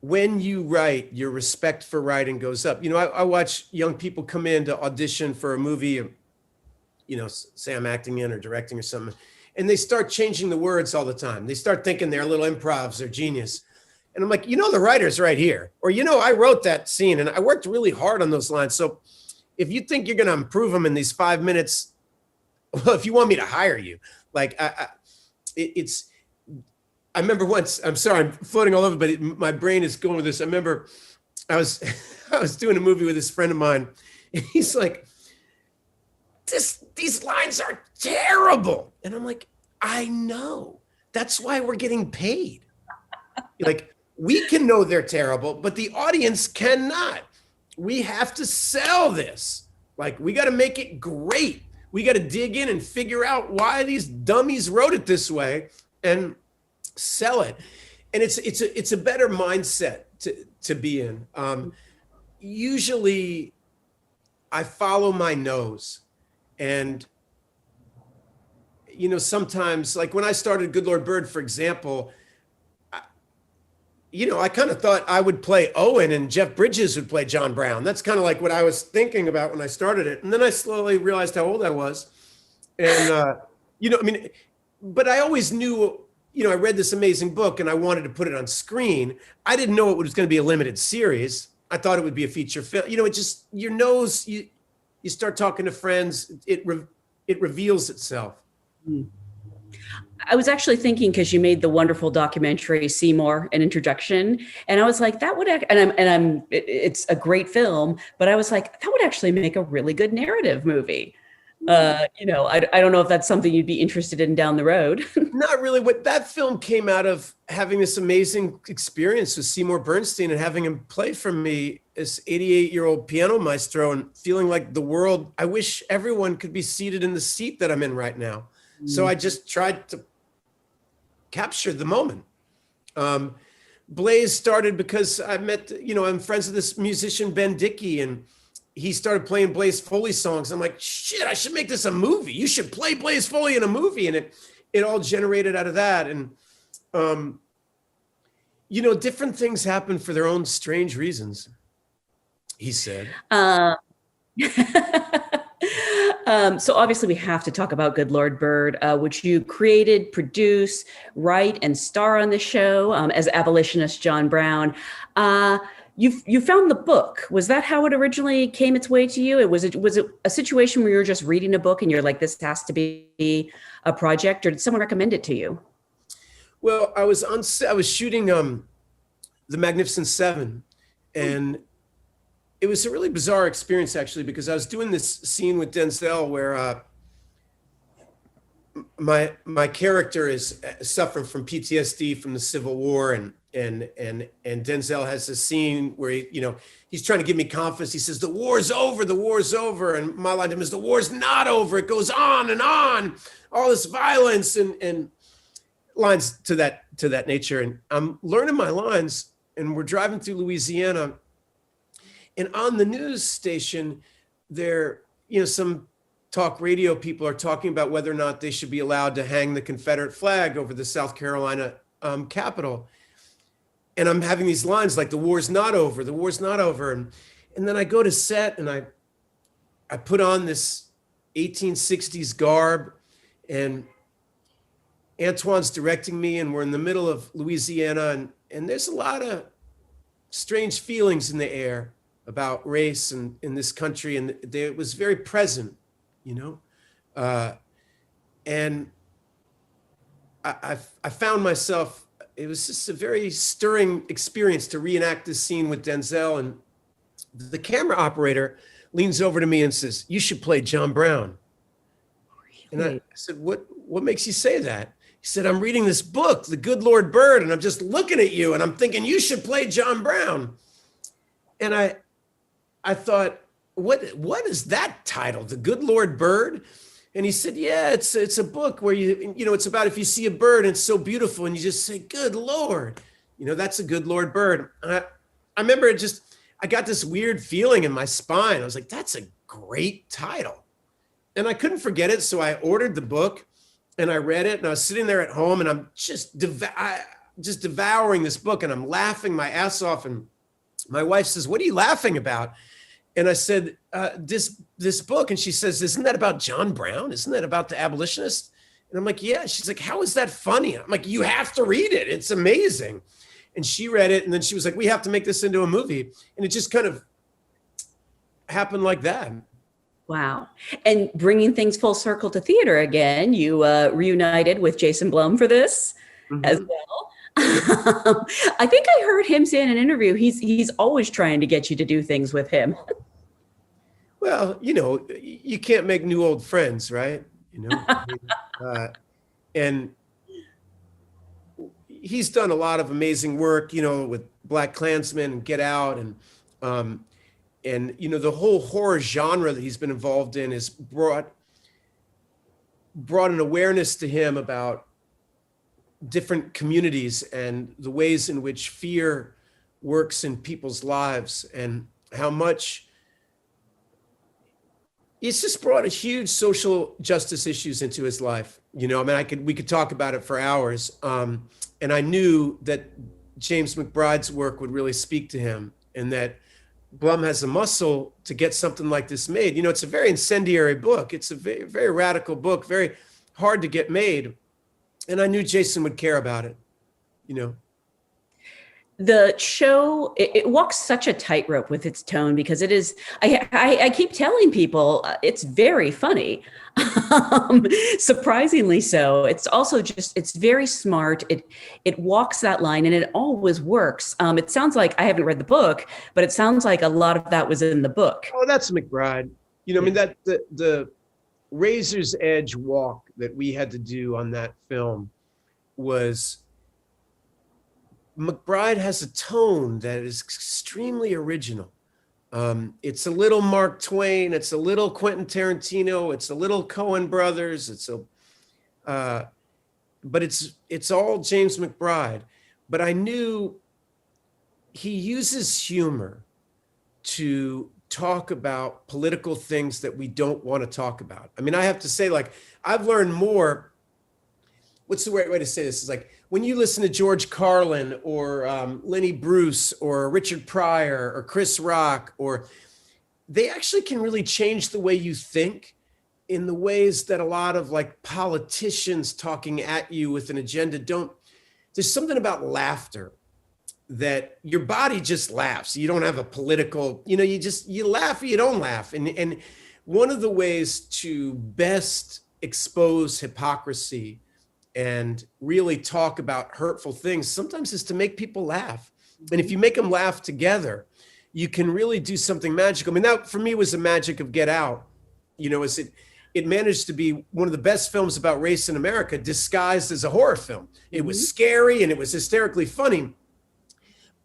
When you write, your respect for writing goes up. You know, I watch young people come in to audition for a movie, you know, say I'm acting in or directing or something, and they start changing the words all the time. They start thinking they're little improvs, they're genius. And I'm like, you know, the writer's right here. Or, you know, I wrote that scene and I worked really hard on those lines. So if you think you're going to improve them in these 5 minutes, well, if you want me to hire you, like I remember once, I'm sorry, I'm floating all over, but my brain is going with this. I remember I was doing a movie with this friend of mine, and he's like, these lines are terrible. And I'm like, I know. That's why we're getting paid. Like, we can know they're terrible, but the audience cannot. We have to sell this. Like, we got to make it great. We got to dig in and figure out why these dummies wrote it this way and sell it. And it's a better mindset to be in. Usually I follow my nose, and you know, sometimes, like when I started Good Lord Bird, for example, I kind of thought I would play Owen and Jeff Bridges would play John Brown. That's kind of like what I was thinking about when I started it. And then I slowly realized how old I was. And, but I always knew, I read this amazing book and I wanted to put it on screen. I didn't know it was going to be a limited series. I thought it would be a feature film. It just, your nose, you start talking to friends, it reveals itself. Mm. I was actually thinking, because you made the wonderful documentary Seymour, an introduction, and I was like, that would, it's a great film, but I was like, that would actually make a really good narrative movie. I don't know if that's something you'd be interested in down the road. Not really. What that film came out of having this amazing experience with Seymour Bernstein and having him play for me as 88-year-old piano maestro and feeling like the world, I wish everyone could be seated in the seat that I'm in right now. So I just tried to capture the moment. Blaze started because I met, I'm friends with this musician, Ben Dickey, and he started playing Blaze Foley songs. I'm like, shit, I should make this a movie. You should play Blaze Foley in a movie. And it all generated out of that. And, different things happen for their own strange reasons, he said. So obviously we have to talk about Good Lord Bird, which you created, produce, write, and star on the show as abolitionist John Brown. You found the book. Was that how it originally came its way to you? Was it a situation where you were just reading a book and you're like, this has to be a project, or did someone recommend it to you? Well, I was shooting The Magnificent Seven. And it was a really bizarre experience, actually, because I was doing this scene with Denzel where my character is suffering from PTSD from the Civil War, and Denzel has this scene where he's trying to give me confidence. He says, "The war's over, the war's over," and my line to him is, "The war's not over. It goes on and on. All this violence," and lines to that nature. And I'm learning my lines, and we're driving through Louisiana, and on the news station, there some talk radio people are talking about whether or not they should be allowed to hang the Confederate flag over the South Carolina Capitol. And I'm having these lines like, "The war's not over, the war's not over." And then I go to set and I put on this 1860s garb, and Antoine's directing me, and we're in the middle of Louisiana, and there's a lot of strange feelings in the air about race and in this country, and it was very present. And I found myself, it was just a very stirring experience to reenact this scene with Denzel. And the camera operator leans over to me and says, "You should play John Brown." And I said, what makes you say that? He said, "I'm reading this book, The Good Lord Bird, and I'm just looking at you and I'm thinking you should play John Brown." And I thought, what is that title, The Good Lord Bird? And he said, "Yeah, it's a book where it's about if you see a bird and it's so beautiful and you just say, 'Good Lord,' that's a good Lord bird." And I remember I got this weird feeling in my spine. I was like, that's a great title. And I couldn't forget it. So I ordered the book and I read it, and I was sitting there at home, and I'm just devouring this book, and I'm laughing my ass off. And my wife says, "What are you laughing about?" And I said, this book. And she says, "Isn't that about John Brown? Isn't that about the abolitionist?" And I'm like, "Yeah." She's like, "How is that funny?" I'm like, "You have to read it. It's amazing." And she read it, and then she was like, "We have to make this into a movie." And it just kind of happened like that. Wow. And bringing things full circle to theater again, you reunited with Jason Blum for this as well. I think I heard him say in an interview, he's always trying to get you to do things with him. Well, you can't make new old friends, right? And he's done a lot of amazing work, with Black Klansman and Get Out, and the whole horror genre that he's been involved in has brought an awareness to him about different communities and the ways in which fear works in people's lives, and how much it's just brought a huge social justice issues into his life. We could talk about it for hours. And I knew that James McBride's work would really speak to him, and that Blum has a muscle to get something like this made. It's a very incendiary book. It's a very, very radical book, very hard to get made. And I knew Jason would care about it, The show, it walks such a tightrope with its tone, because it is, I keep telling people, it's very funny, surprisingly so. It's also it's very smart. It walks that line, and it always works. It sounds like, I haven't read the book, but it sounds like a lot of that was in the book. Oh, that's McBride. That the razor's edge walk that we had to do on that film was, McBride has a tone that is extremely original. It's a little Mark Twain, it's a little Quentin Tarantino, it's a little Coen Brothers, but it's all James McBride. But I knew he uses humor to talk about political things that we don't want to talk about. I have to say, I've learned more. What's the right way to say this? Is like, when you listen to George Carlin or Lenny Bruce or Richard Pryor or Chris Rock, they actually can really change the way you think in the ways that a lot of politicians talking at you with an agenda don't. There's something about laughter that your body just laughs. You don't have a political, you laugh or you don't laugh. And one of the ways to best expose hypocrisy and really talk about hurtful things sometimes is to make people laugh. And if you make them laugh together, you can really do something magical. I mean, that for me was the magic of Get Out. You know, is it managed to be one of the best films about race in America disguised as a horror film. It was scary and it was hysterically funny.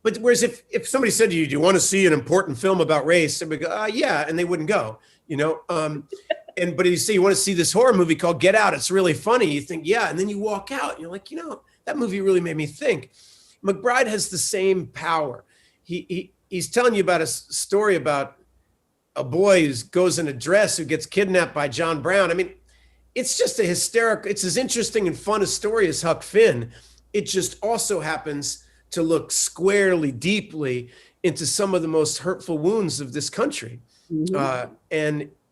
But whereas if somebody said to you, do you want to see an important film about race? They would go, yeah, and they wouldn't go, you know. But you say you want to see this horror movie called Get Out, it's really funny. You think, yeah, and then you walk out and you're like, you know, that movie really made me think. McBride has the same power. He's telling you about a story about a boy who goes in a dress who gets kidnapped by John Brown. I mean, it's just a hysterical, it's as interesting and fun a story as Huck Finn. It just also happens to look squarely, deeply into some of the most hurtful wounds of this country.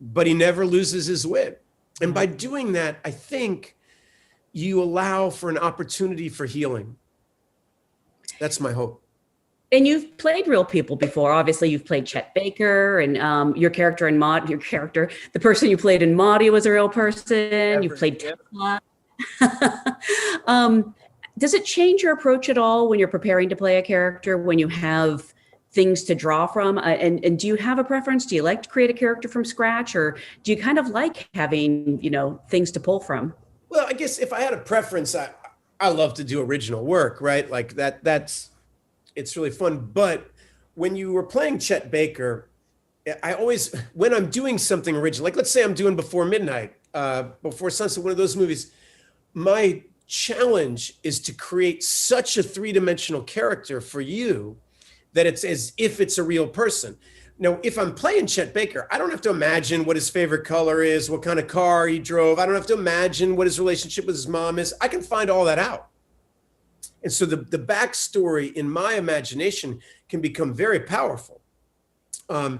But he never loses his wit. And by doing that, I think you allow for an opportunity for healing. That's my hope. And you've played real people before. Obviously, you've played Chet Baker, and your character in the person you played in Maudie was a real person. You played Tesla. Does it change your approach at all when you're preparing to play a character, when you have things to draw from? And do you have a preference? Do you like to create a character from scratch, or do you kind of like having, you know, things to pull from? Well, I guess if I had a preference, I love to do original work, right? Like it's really fun. But when you were playing Chet Baker, I always, when I'm doing something original, like let's say I'm doing Before Midnight, Before Sunset, one of those movies, my challenge is to create such a three-dimensional character for you that it's as if it's a real person. Now, if I'm playing Chet Baker, I don't have to imagine what his favorite color is, what kind of car he drove. I don't have to imagine what his relationship with his mom is. I can find all that out. And so the backstory in my imagination can become very powerful. And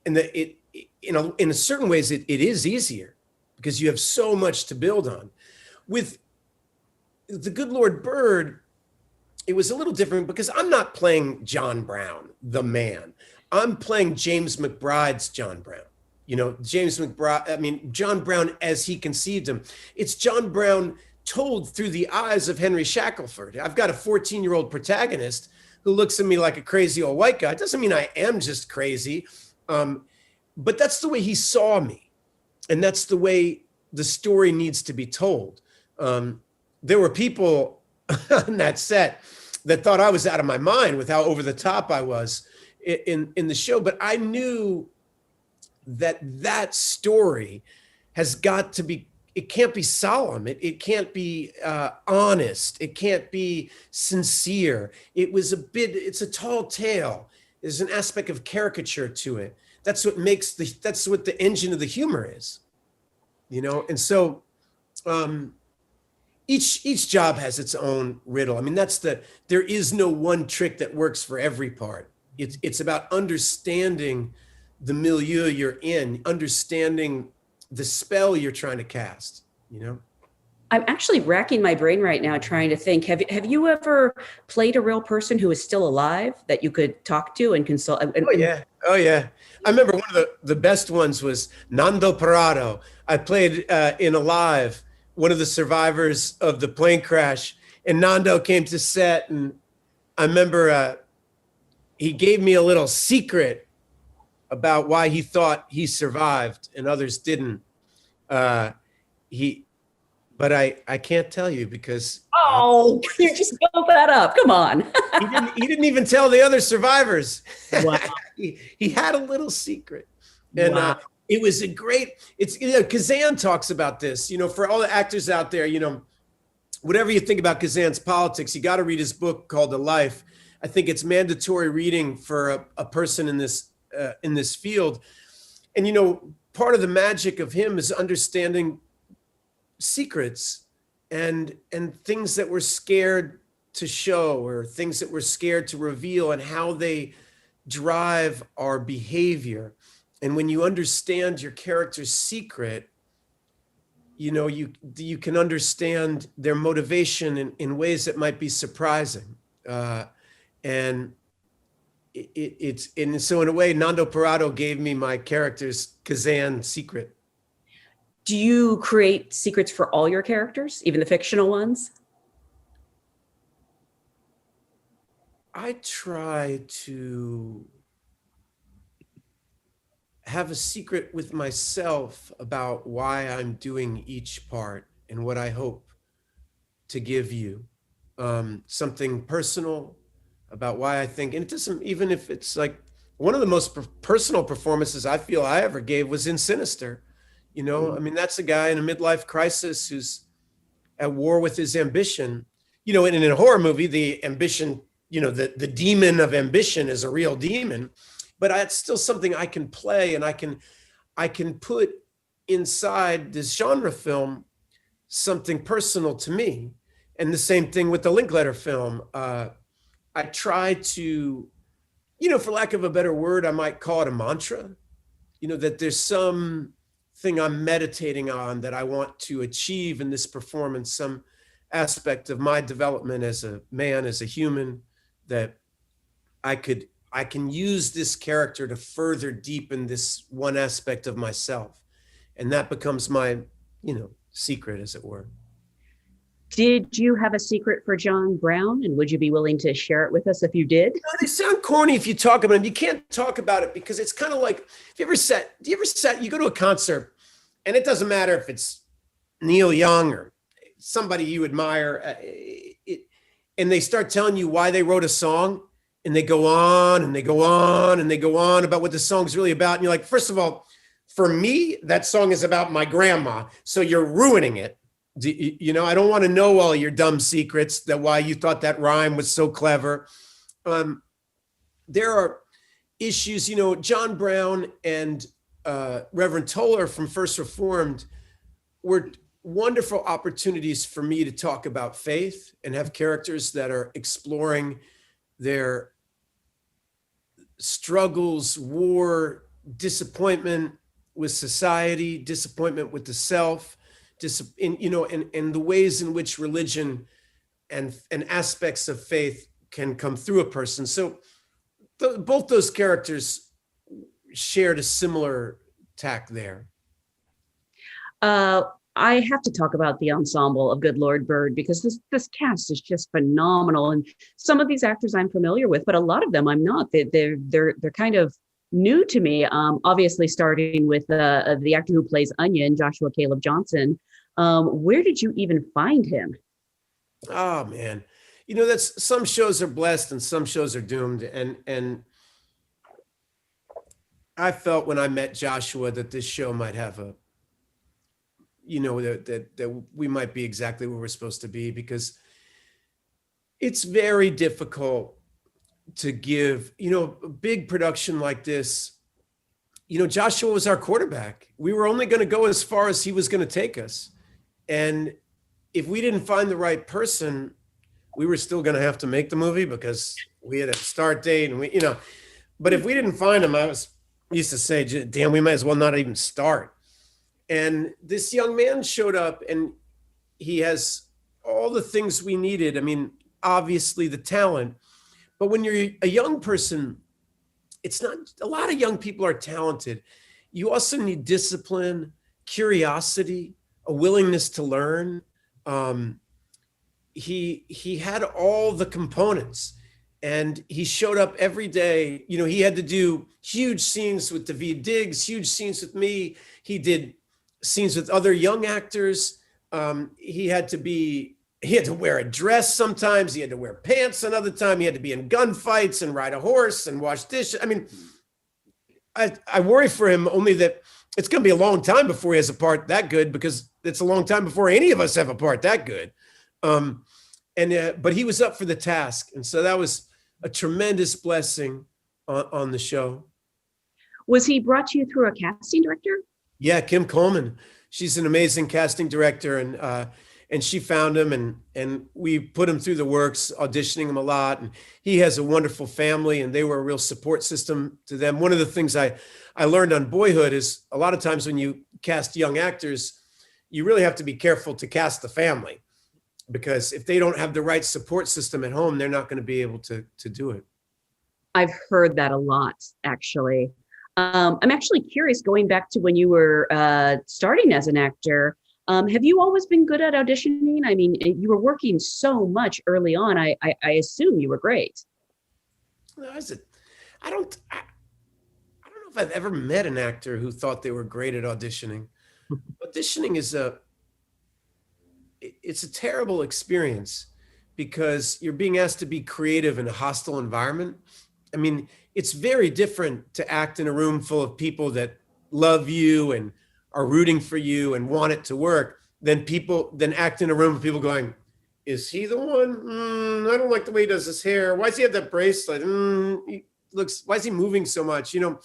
in certain ways, it is easier because you have so much to build on. With The Good Lord Bird, it was a little different because I'm not playing John Brown, the man. I'm playing James McBride's John Brown. You know, John Brown as he conceived him. It's John Brown told through the eyes of Henry Shackelford. I've got a 14-year-old protagonist who looks at me like a crazy old white guy. It doesn't mean I am just crazy, but that's the way he saw me. And that's the way the story needs to be told. There were people on that set that thought I was out of my mind with how over the top I was in the show. But I knew that story has got to be, it can't be solemn. It can't be honest. It can't be sincere. It's a tall tale. There's an aspect of caricature to it. That's what the engine of the humor is, you know? And so, each job has its own riddle. I mean, there is no one trick that works for every part. It's about understanding the milieu you're in, understanding the spell you're trying to cast, you know? I'm actually racking my brain right now trying to think, have you ever played a real person who is still alive that you could talk to and consult? Oh yeah. I remember one of the best ones was Nando Parado. I played in Alive, one of the survivors of the plane crash, and Nando came to set, and I remember he gave me a little secret about why he thought he survived and others didn't. But I can't tell you because you just built that up. Come on. he didn't even tell the other survivors. Wow. he had a little secret, and wow. It was Kazan talks about this, you know, for all the actors out there, you know, whatever you think about Kazan's politics, you got to read his book called The Life. I think it's mandatory reading for a person in this field. And, you know, part of the magic of him is understanding secrets and things that we're scared to show or things that we're scared to reveal and how they drive our behavior. And when you understand your character's secret, you know, you can understand their motivation in ways that might be surprising. And so in a way, Nando Parado gave me my character's Kazan secret. Do you create secrets for all your characters, even the fictional ones? I try to have a secret with myself about why I'm doing each part and what I hope to give you. Something personal about why I think, and it doesn't, even if it's like one of the most personal performances I feel I ever gave was in Sinister. You know, I mean, that's a guy in a midlife crisis who's at war with his ambition. You know, in a horror movie, the ambition, you know, the demon of ambition is a real demon, but it's still something I can play, and I can put inside this genre film something personal to me. And the same thing with the Linklater film. I try to, you know, for lack of a better word, I might call it a mantra, you know, that there's some thing I'm meditating on that I want to achieve in this performance, some aspect of my development as a man, as a human, that I can use this character to further deepen this one aspect of myself. And that becomes my, you know, secret, as it were. Did you have a secret for John Brown, and would you be willing to share it with us if you did? You know, they sound corny if you talk about them. You can't talk about it because it's kind of like, you go to a concert, and it doesn't matter if it's Neil Young or somebody you admire, and they start telling you why they wrote a song, and they go on and they go on and they go on about what the song's really about. And you're like, first of all, for me, that song is about my grandma, so you're ruining it. You know, I don't want to know all your dumb secrets, that why you thought that rhyme was so clever. There are issues, you know, John Brown and Reverend Toller from First Reformed were wonderful opportunities for me to talk about faith and have characters that are exploring their struggles, war, disappointment with society, disappointment with the self, you know, and the ways in which religion and aspects of faith can come through a person. So both those characters shared a similar tack there. I have to talk about the ensemble of Good Lord Bird, because this cast is just phenomenal. And some of these actors I'm familiar with, but a lot of them I'm not. They're kind of new to me. Obviously, starting with the actor who plays Onion, Joshua Caleb Johnson. Where did you even find him? Oh man, you know, that's, some shows are blessed and some shows are doomed. And I felt when I met Joshua that this show might have a, you know, that we might be exactly where we're supposed to be, because it's very difficult to give, you know, a big production like this. You know, Joshua was our quarterback. We were only going to go as far as he was going to take us. And if we didn't find the right person, we were still going to have to make the movie because we had a start date and we, you know, but if we didn't find him, used to say, damn, we might as well not even start. And this young man showed up and he has all the things we needed. I mean, obviously the talent, but when you're a young person, it's not, a lot of young people are talented. You also need discipline, curiosity, a willingness to learn. He had all the components and he showed up every day. You know, he had to do huge scenes with Daveed Diggs, huge scenes with me. He did scenes with other young actors. He had to wear a dress sometimes. He had to wear pants another time. He had to be in gunfights and ride a horse and wash dishes. I mean, I worry for him only that it's going to be a long time before he has a part that good, because it's a long time before any of us have a part that good. But he was up for the task. And so that was a tremendous blessing on the show. Was he brought to you through a casting director? Yeah, Kim Coleman. She's an amazing casting director, and she found him, and we put him through the works, auditioning him a lot. And he has a wonderful family, and they were a real support system to them. One of the things I learned on Boyhood is a lot of times when you cast young actors, you really have to be careful to cast the family, because if they don't have the right support system at home, they're not going to be able to do it. I've heard that a lot, actually. I'm actually curious, going back to when you were starting as an actor, have you always been good at auditioning? I mean, you were working so much early on. I assume you were great. is it? I don't know if I've ever met an actor who thought they were great at auditioning. Auditioning it's a terrible experience because you're being asked to be creative in a hostile environment. I mean, it's very different to act in a room full of people that love you and are rooting for you and want it to work than act in a room with people going, is he the one? I don't like the way he does his hair. Why does he have that bracelet? Why is he moving so much? You know,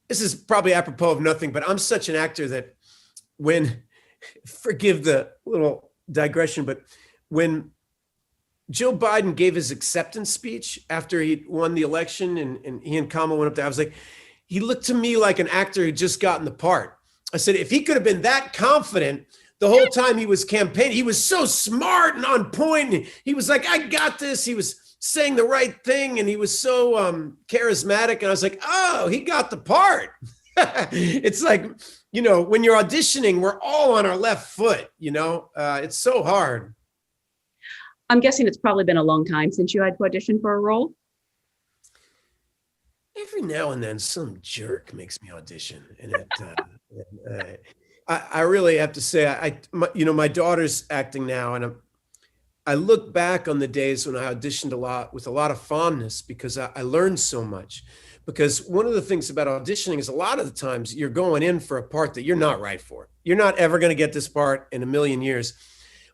this is probably apropos of nothing, but I'm such an actor that forgive the little digression, but when Joe Biden gave his acceptance speech after he won the election and he and Kamala went up there, I was like, he looked to me like an actor who'd just gotten the part. I said, if he could have been that confident the whole time he was campaigning, he was so smart and on point. And he was like, I got this. He was saying the right thing. And he was so charismatic. And I was like, oh, he got the part. It's like, you know, when you're auditioning, we're all on our left foot, you know, it's so hard. I'm guessing it's probably been a long time since you had to audition for a role. Every now and then some jerk makes me audition. And I really have to say, my daughter's acting now, and I look back on the days when I auditioned a lot with a lot of fondness because I learned so much. Because one of the things about auditioning is a lot of the times you're going in for a part that you're not right for. You're not ever going to get this part in a million years.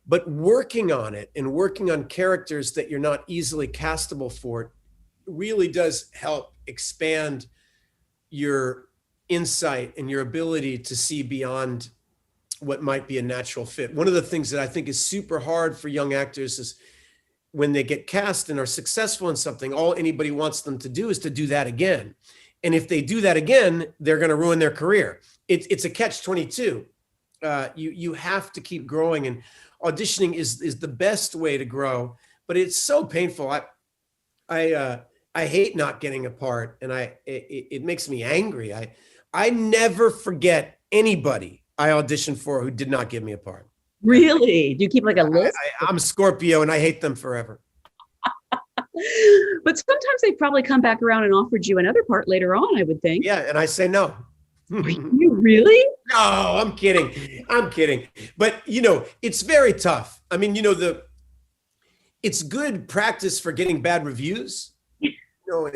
But working on it and working on characters that you're not easily castable for really does help expand your insight and your ability to see beyond what might be a natural fit. One of the things that I think is super hard for young actors is when they get cast and are successful in something, all anybody wants them to do is to do that again. And if they do that again, they're going to ruin their career. It's a catch-22. You have to keep growing, and auditioning is the best way to grow, but it's so painful. I hate not getting a part, and it makes me angry. I never forget anybody I auditioned for who did not give me a part. Really? Do you keep like a list? I'm Scorpio and I hate them forever. But sometimes they probably come back around and offered you another part later on, I would think. Yeah, and I say no. You really? No, I'm kidding. I'm kidding. But, you know, it's very tough. I mean, you know, it's good practice for getting bad reviews. You know,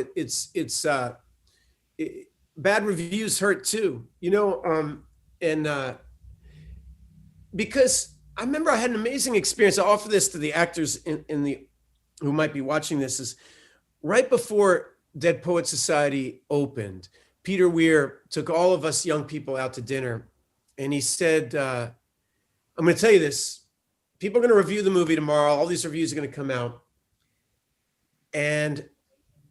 bad reviews hurt too, you know, because I remember I had an amazing experience. I offer this to the actors who might be watching this. Is right before Dead Poets Society opened, Peter Weir took all of us young people out to dinner, and he said, I'm going to tell you this. People are going to review the movie tomorrow. All these reviews are going to come out. And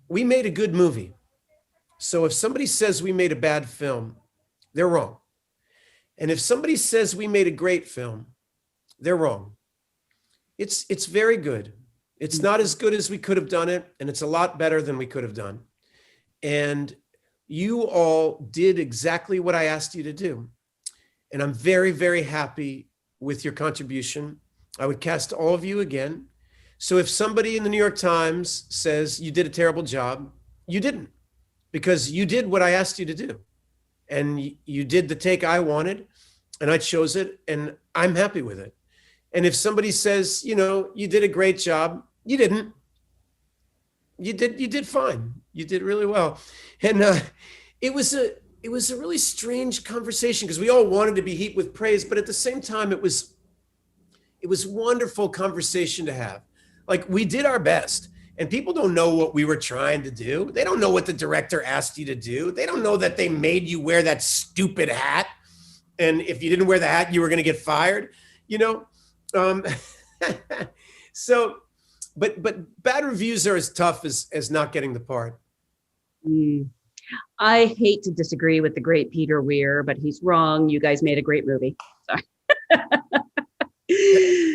we made a good movie. So if somebody says we made a bad film, they're wrong. And if somebody says we made a great film, they're wrong. It's very good. It's not as good as we could have done it, and it's a lot better than we could have done. And you all did exactly what I asked you to do. And I'm very, very happy with your contribution. I would cast all of you again. So if somebody in the New York Times says you did a terrible job, you didn't, because you did what I asked you to do. And you did the take I wanted, and I chose it, and I'm happy with it. And if somebody says, you know, you did a great job, you didn't. You did fine. You did really well. And it was a really strange conversation because we all wanted to be heaped with praise, but at the same time, it was wonderful conversation to have. Like, we did our best. And people don't know what we were trying to do. They don't know what the director asked you to do. They don't know that they made you wear that stupid hat. And if you didn't wear the hat, you were going to get fired, you know? So, but bad reviews are as tough as not getting the part. I hate to disagree with the great Peter Weir, but he's wrong. You guys made a great movie. Sorry.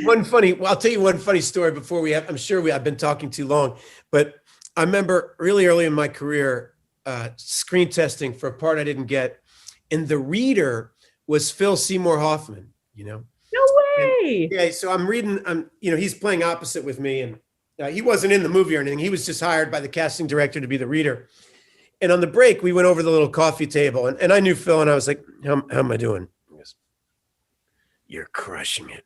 I'll tell you one funny story before I've been talking too long, but I remember really early in my career, screen testing for a part I didn't get. And the reader was Phil Seymour Hoffman, you know? No way. Yeah. So I'm reading, he's playing opposite with me, and He wasn't in the movie or anything. He was just hired by the casting director to be the reader. And on the break, we went over the little coffee table, and I knew Phil, and I was like, how am I doing? He goes, you're crushing it.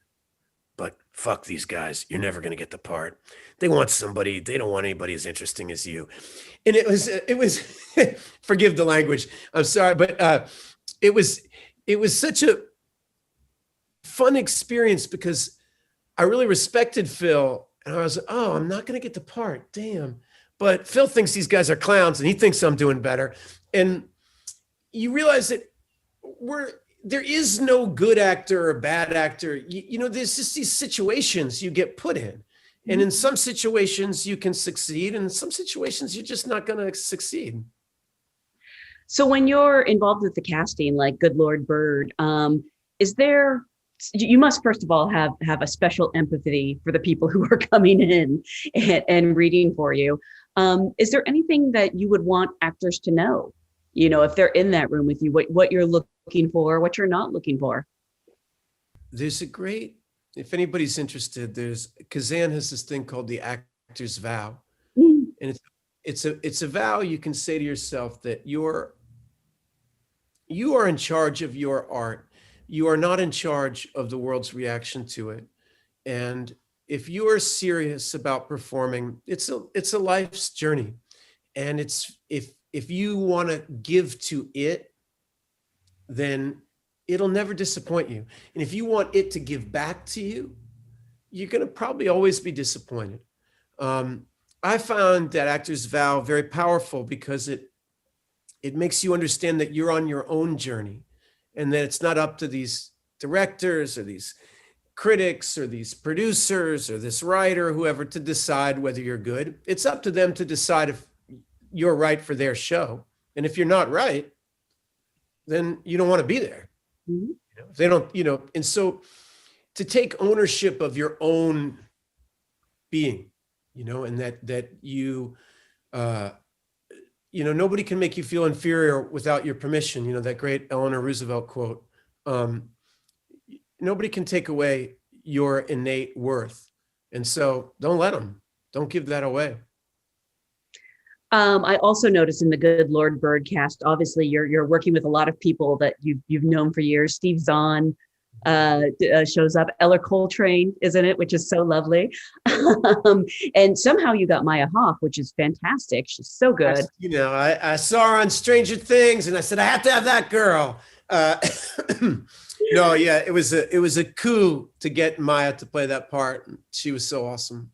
But fuck these guys. You're never going to get the part. They don't want anybody as interesting as you. And it was, forgive the language. I'm sorry, but it was such a fun experience because I really respected Phil. And I was like, oh, I'm not going to get the part. Damn. But Phil thinks these guys are clowns and he thinks I'm doing better. And you realize that there is no good actor or bad actor. You know, there's just these situations you get put in. And in some situations you can succeed, and in some situations you're just not going to succeed. So when you're involved with the casting, like Good Lord Bird, you must first of all have a special empathy for the people who are coming in and reading for you. Is there anything that you would want actors to know? You know, if they're in that room with you, what you're looking for, what you're not looking for? If anybody's interested, Kazan has this thing called the actor's vow. And it's a vow you can say to yourself that you are in charge of your art. You are not in charge of the world's reaction to it. And if you are serious about performing, it's a life's journey. And if you want to give to it, then it'll never disappoint you. And if you want it to give back to you, you're going to probably always be disappointed. I found that actor's vow very powerful because it makes you understand that you're on your own journey, and that it's not up to these directors or these critics or these producers or this writer, whoever, to decide whether you're good. It's up to them to decide if you're right for their show. And if you're not right, then you don't want to be there. Mm-hmm. If they don't, and so to take ownership of your own being, and that you, nobody can make you feel inferior without your permission. That great Eleanor Roosevelt quote. Nobody can take away your innate worth. And so don't give that away. I also noticed in the Good Lord Bird cast, obviously you're working with a lot of people that you've known for years. Steve Zahn shows up. Eller Coltrane is in it, which is so lovely. And somehow you got Maya Hawke, which is fantastic. She's so good. I saw her on Stranger Things, and I said I have to have that girl. No, yeah, it was a coup to get Maya to play that part. She was so awesome.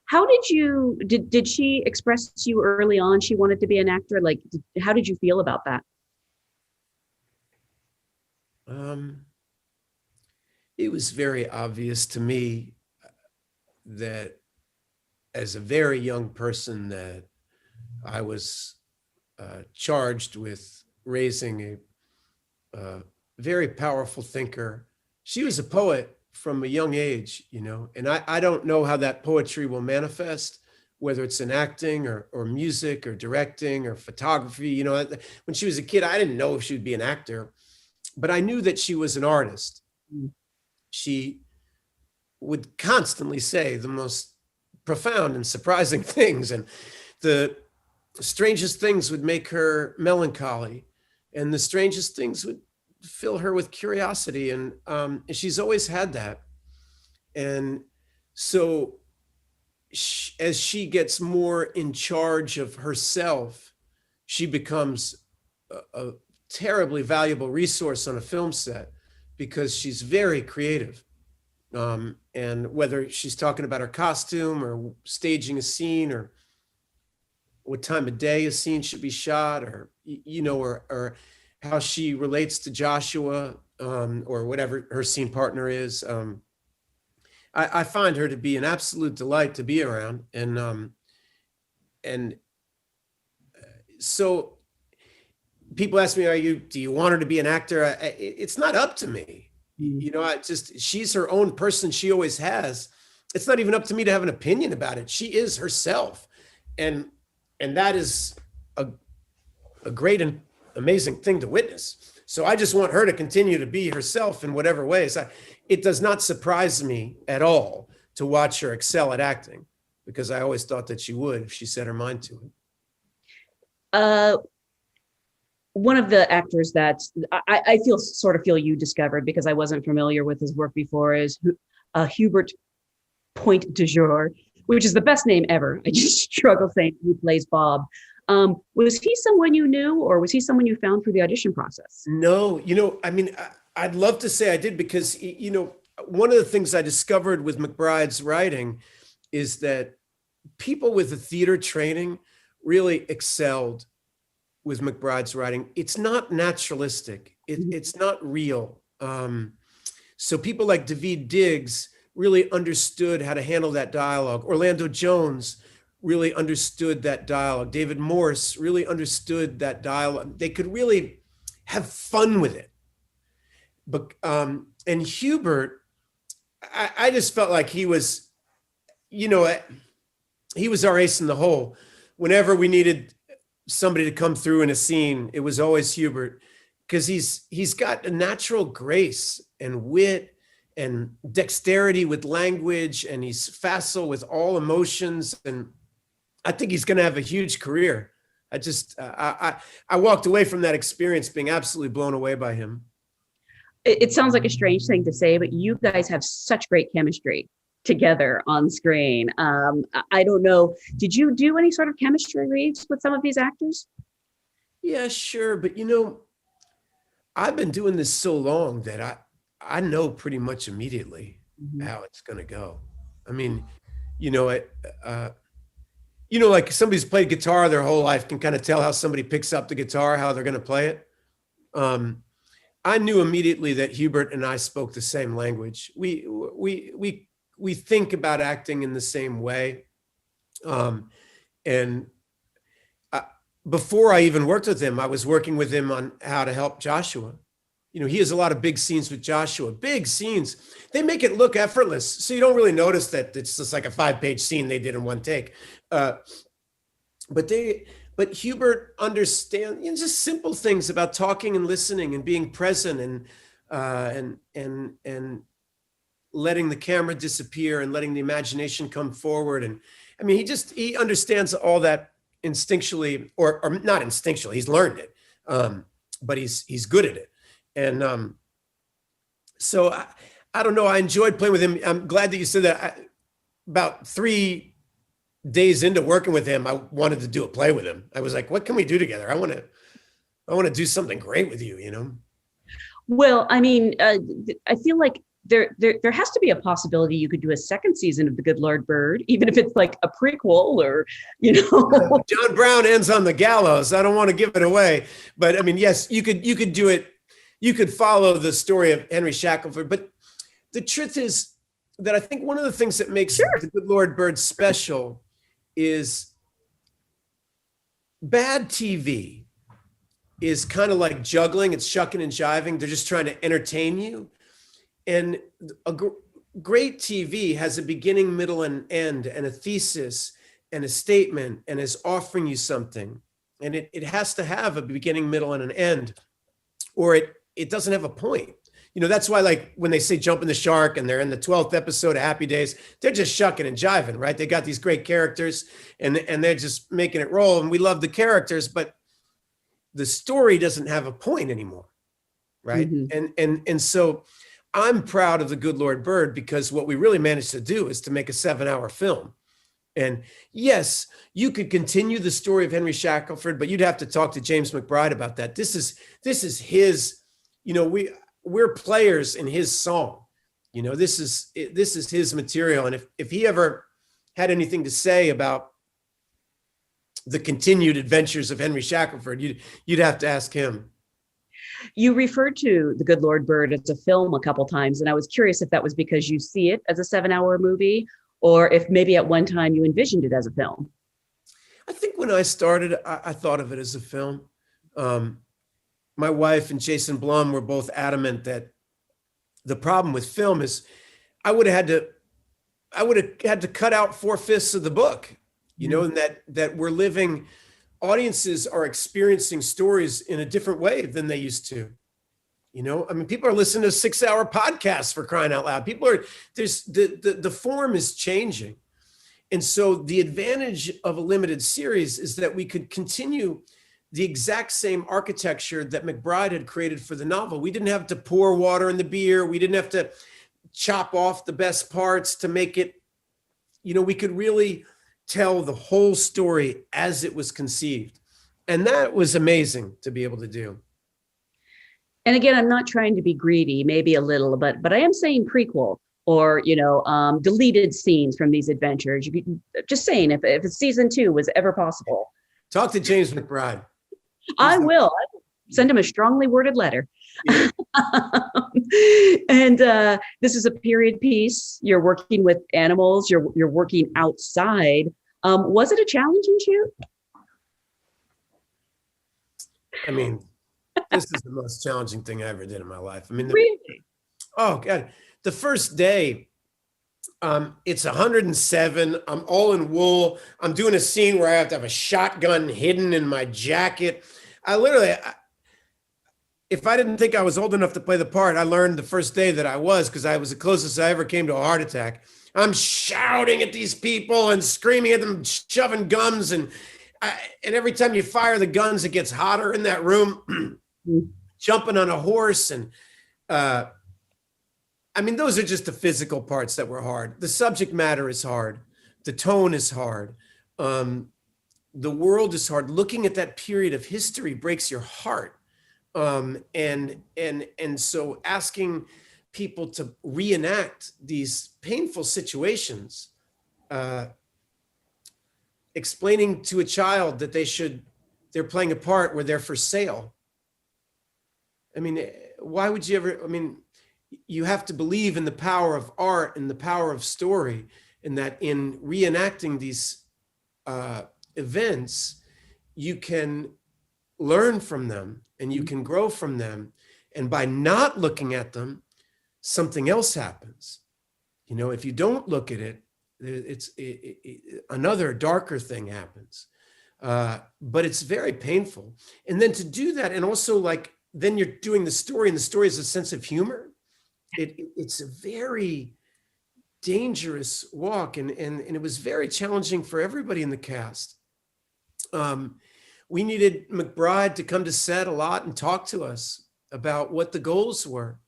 How did she express to you early on she wanted to be an actor? Like, how did you feel about that? It was very obvious to me that as a very young person that I was charged with raising a very powerful thinker. She was a poet from a young age, and I don't know how that poetry will manifest, whether it's in acting or music or directing or photography. When she was a kid, I didn't know if she would be an actor, but I knew that she was an artist. She would constantly say the most profound and surprising things, and the strangest things would make her melancholy, and the strangest things would fill her with curiosity. And she's always had that. And so as she gets more in charge of herself, she becomes a terribly valuable resource on a film set because she's very creative. And whether she's talking about her costume or staging a scene or what time of day a scene should be shot, or how she relates to Joshua, or whatever her scene partner is. I find her to be an absolute delight to be around. And so people ask me, do you want her to be an actor? It's not up to me. She's her own person. She always has. It's not even up to me to have an opinion about it. She is herself. And that is a great and amazing thing to witness. So I just want her to continue to be herself in whatever ways. It does not surprise me at all to watch her excel at acting. because I always thought that she would if she set her mind to it. One of the actors that I feel you discovered, because I wasn't familiar with his work before, is Hubert Point-Du Jour, which is the best name ever. I just struggle saying who plays Bob. Was he someone you knew, or was he someone you found through the audition process? No, I'd love to say I did, because, one of the things I discovered with McBride's writing is that people with a theater training really excelled with McBride's writing. It's not naturalistic. It's not real. So people like Daveed Diggs really understood how to handle that dialogue. Orlando Jones really understood that dialogue. David Morse really understood that dialogue. They could really have fun with it. But and Hubert, I just felt like he was, he was our ace in the hole. Whenever we needed somebody to come through in a scene, it was always Hubert, because he's got a natural grace and wit and dexterity with language, and he's facile with all emotions, and I think he's going to have a huge career. I walked away from that experience being absolutely blown away by him. It sounds like a strange thing to say, but you guys have such great chemistry together on screen. I don't know, did you do any sort of chemistry reads with some of these actors? Yeah, sure. But I've been doing this so long that I know pretty much immediately how it's going to go. I mean, like somebody's played guitar their whole life can kind of tell how somebody picks up the guitar, how they're going to play it. I knew immediately that Hubert and I spoke the same language. We think about acting in the same way. Before I even worked with him, I was working with him on how to help Joshua. He has a lot of big scenes with Joshua, big scenes. They make it look effortless, so you don't really notice that it's just like a 5-page scene they did in one take. But Hubert understands just simple things about talking and listening and being present and letting the camera disappear and letting the imagination come forward. And I mean, he understands all that instinctually, or not instinctually. He's learned it, but he's good at it. And so I don't know. I enjoyed playing with him. I'm glad that you said that. About 3 days into working with him, I wanted to do a play with him. I was like, what can we do together? I want to do something great with you, Well, I mean, I feel like there has to be a possibility you could do a second season of The Good Lord Bird, even if it's like a prequel or, John Brown ends on the gallows. I don't want to give it away, but I mean, yes, you could do it. You could follow the story of Henry Shackelford, but the truth is that I think one of the things that makes The Good Lord Bird special is bad TV is kind of like juggling. It's shucking and jiving. They're just trying to entertain you. And great TV has a beginning, middle, and end, and a thesis and a statement, and is offering you something. And it has to have a beginning, middle, and an end, or it doesn't have a point. That's why, like, when they say Jumping the Shark and they're in the 12th episode of Happy Days, they're just shucking and jiving, right? They got these great characters and they're just making it roll. And we love the characters, but the story doesn't have a point anymore, right? And so I'm proud of The Good Lord Bird, because what we really managed to do is to make a 7-hour film. And yes, you could continue the story of Henry Shackelford, but you'd have to talk to James McBride about that. This is his, we're players in his song. This is his material. And if he ever had anything to say about the continued adventures of Henry Shackelford, you'd have to ask him. You referred to The Good Lord Bird as a film a couple times, and I was curious if that was because you see it as a 7-hour movie, or if maybe at one time you envisioned it as a film. I think when I started, I thought of it as a film. My wife and Jason Blum were both adamant that the problem with film is I would have had to cut out 4/5 of the book, and that we're living, audiences are experiencing stories in a different way than they used to. I mean, people are listening to 6-hour podcasts, for crying out loud. The form is changing. And so the advantage of a limited series is that we could continue the exact same architecture that McBride had created for the novel. We didn't have to pour water in the beer. We didn't have to chop off the best parts to make it, we could really tell the whole story as it was conceived. And that was amazing to be able to do. And again, I'm not trying to be greedy, maybe a little, but I am saying prequel or, deleted scenes from these adventures. Just saying, if season 2 was ever possible. Talk to James McBride. I will send him a strongly worded letter. Yeah. And this is a period piece. You're working with animals. You're working outside. Was it a challenging shoot? I mean, this is the most challenging thing I ever did in my life. I mean, really? Oh God, the first day, it's 107. I'm all in wool. I'm doing a scene where I have to have a shotgun hidden in my jacket. If I didn't think I was old enough to play the part, I learned the first day that I was, because I was the closest I ever came to a heart attack. I'm shouting at these people and screaming at them, shoving guns. And every time you fire the guns, it gets hotter in that room, jumping on a horse. And those are just the physical parts that were hard. The subject matter is hard. The tone is hard. The world is hard. Looking at that period of history breaks your heart. And so asking people to reenact these painful situations, explaining to a child that they're playing a part where they're for sale. Why would you ever, you have to believe in the power of art and the power of story, and that in reenacting these events, you can learn from them and you can grow from them. And by not looking at them, something else happens. If you don't look at it, another darker thing happens. But it's very painful. And then to do that, and also then you're doing the story, and the story is a sense of humor. It's a very dangerous walk, and it was very challenging for everybody in the cast. We needed McBride to come to set a lot and talk to us about what the goals were.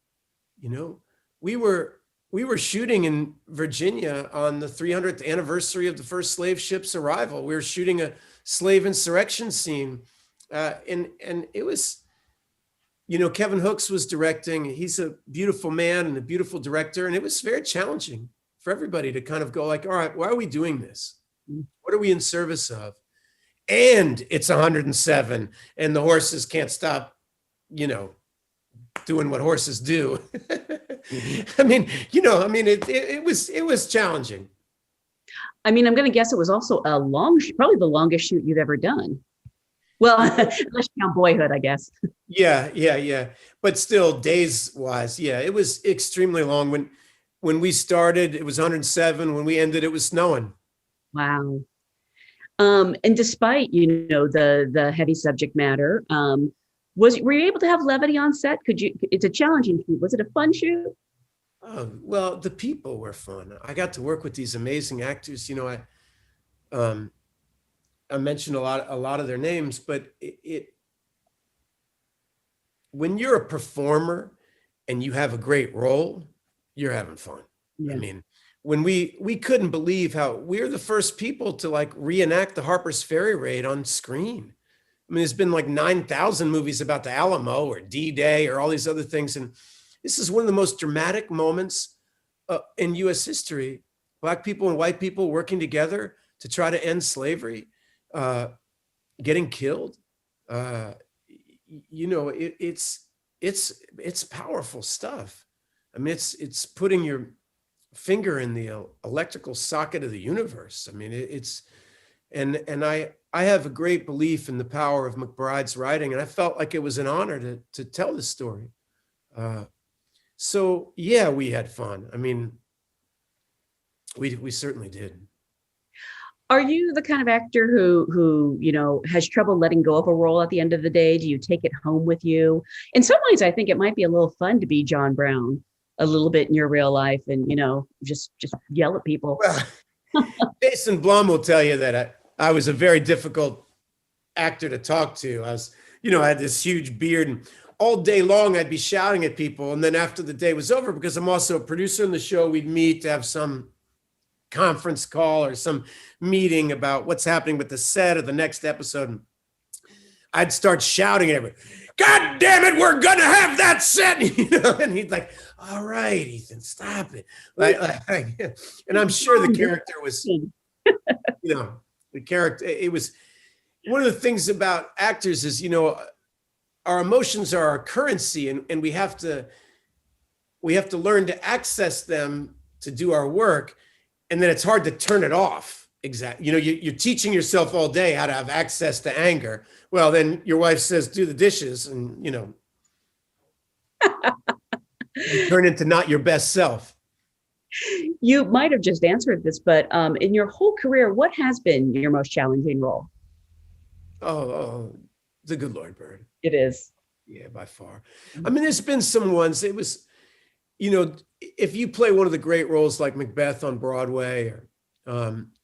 We were shooting in Virginia on the 300th anniversary of the first slave ship's arrival. We were shooting a slave insurrection scene, and it was, Kevin Hooks was directing. He's a beautiful man and a beautiful director, and it was very challenging for everybody to kind of go all right, why are we doing this? What are we in service of? And it's 107, and the horses can't stop, doing what horses do. It was challenging. I'm going to guess it was also probably the longest shoot you've ever done. Well, unless you count Boyhood, I guess. Yeah. But still, days-wise, it was extremely long. When we started, it was 107. When we ended, it was snowing. Wow. And despite, the heavy subject matter, were you able to have levity on set? It's a challenging shoot. Was it a fun shoot? Oh, well, the people were fun. I got to work with these amazing actors. I mentioned a lot of their names, but when you're a performer and you have a great role, you're having fun. Yeah. When we couldn't believe how we're the first people to reenact the Harper's Ferry raid on screen. There's been 9,000 movies about the Alamo or D-Day or all these other things. And this is one of the most dramatic moments in US history. Black people and white people working together to try to end slavery, getting killed. It's powerful stuff. It's putting your finger in the electrical socket of the universe. I have a great belief in the power of McBride's writing, and I felt like it was an honor to tell the story. So yeah, we had fun. We certainly did. Are you the kind of actor who has trouble letting go of a role at the end of the day? Do you take it home with you? In some ways, I think it might be a little fun to be John Brown a little bit in your real life and, just yell at people. Well, Jason Blum will tell you that I was a very difficult actor to talk to. I had this huge beard, and all day long I'd be shouting at people. And then after the day was over, because I'm also a producer in the show, we'd meet to have some conference call or some meeting about what's happening with the set of the next episode. And I'd start shouting at everyone, "God damn it, we're gonna have that set!" And he'd like, "All right, Ethan, stop it." And I'm sure the character was, the character. It was one of the things about actors is, our emotions are our currency, and we have to learn to access them to do our work, and then it's hard to turn it off. Exactly. You're teaching yourself all day how to have access to anger. Well, then your wife says, "Do the dishes," and you turn into not your best self. You might have just answered this, but in your whole career, what has been your most challenging role? Oh, the good Lord, Bird. It is. Yeah, by far. I mean, there's been some ones. It was, if you play one of the great roles like Macbeth on Broadway, or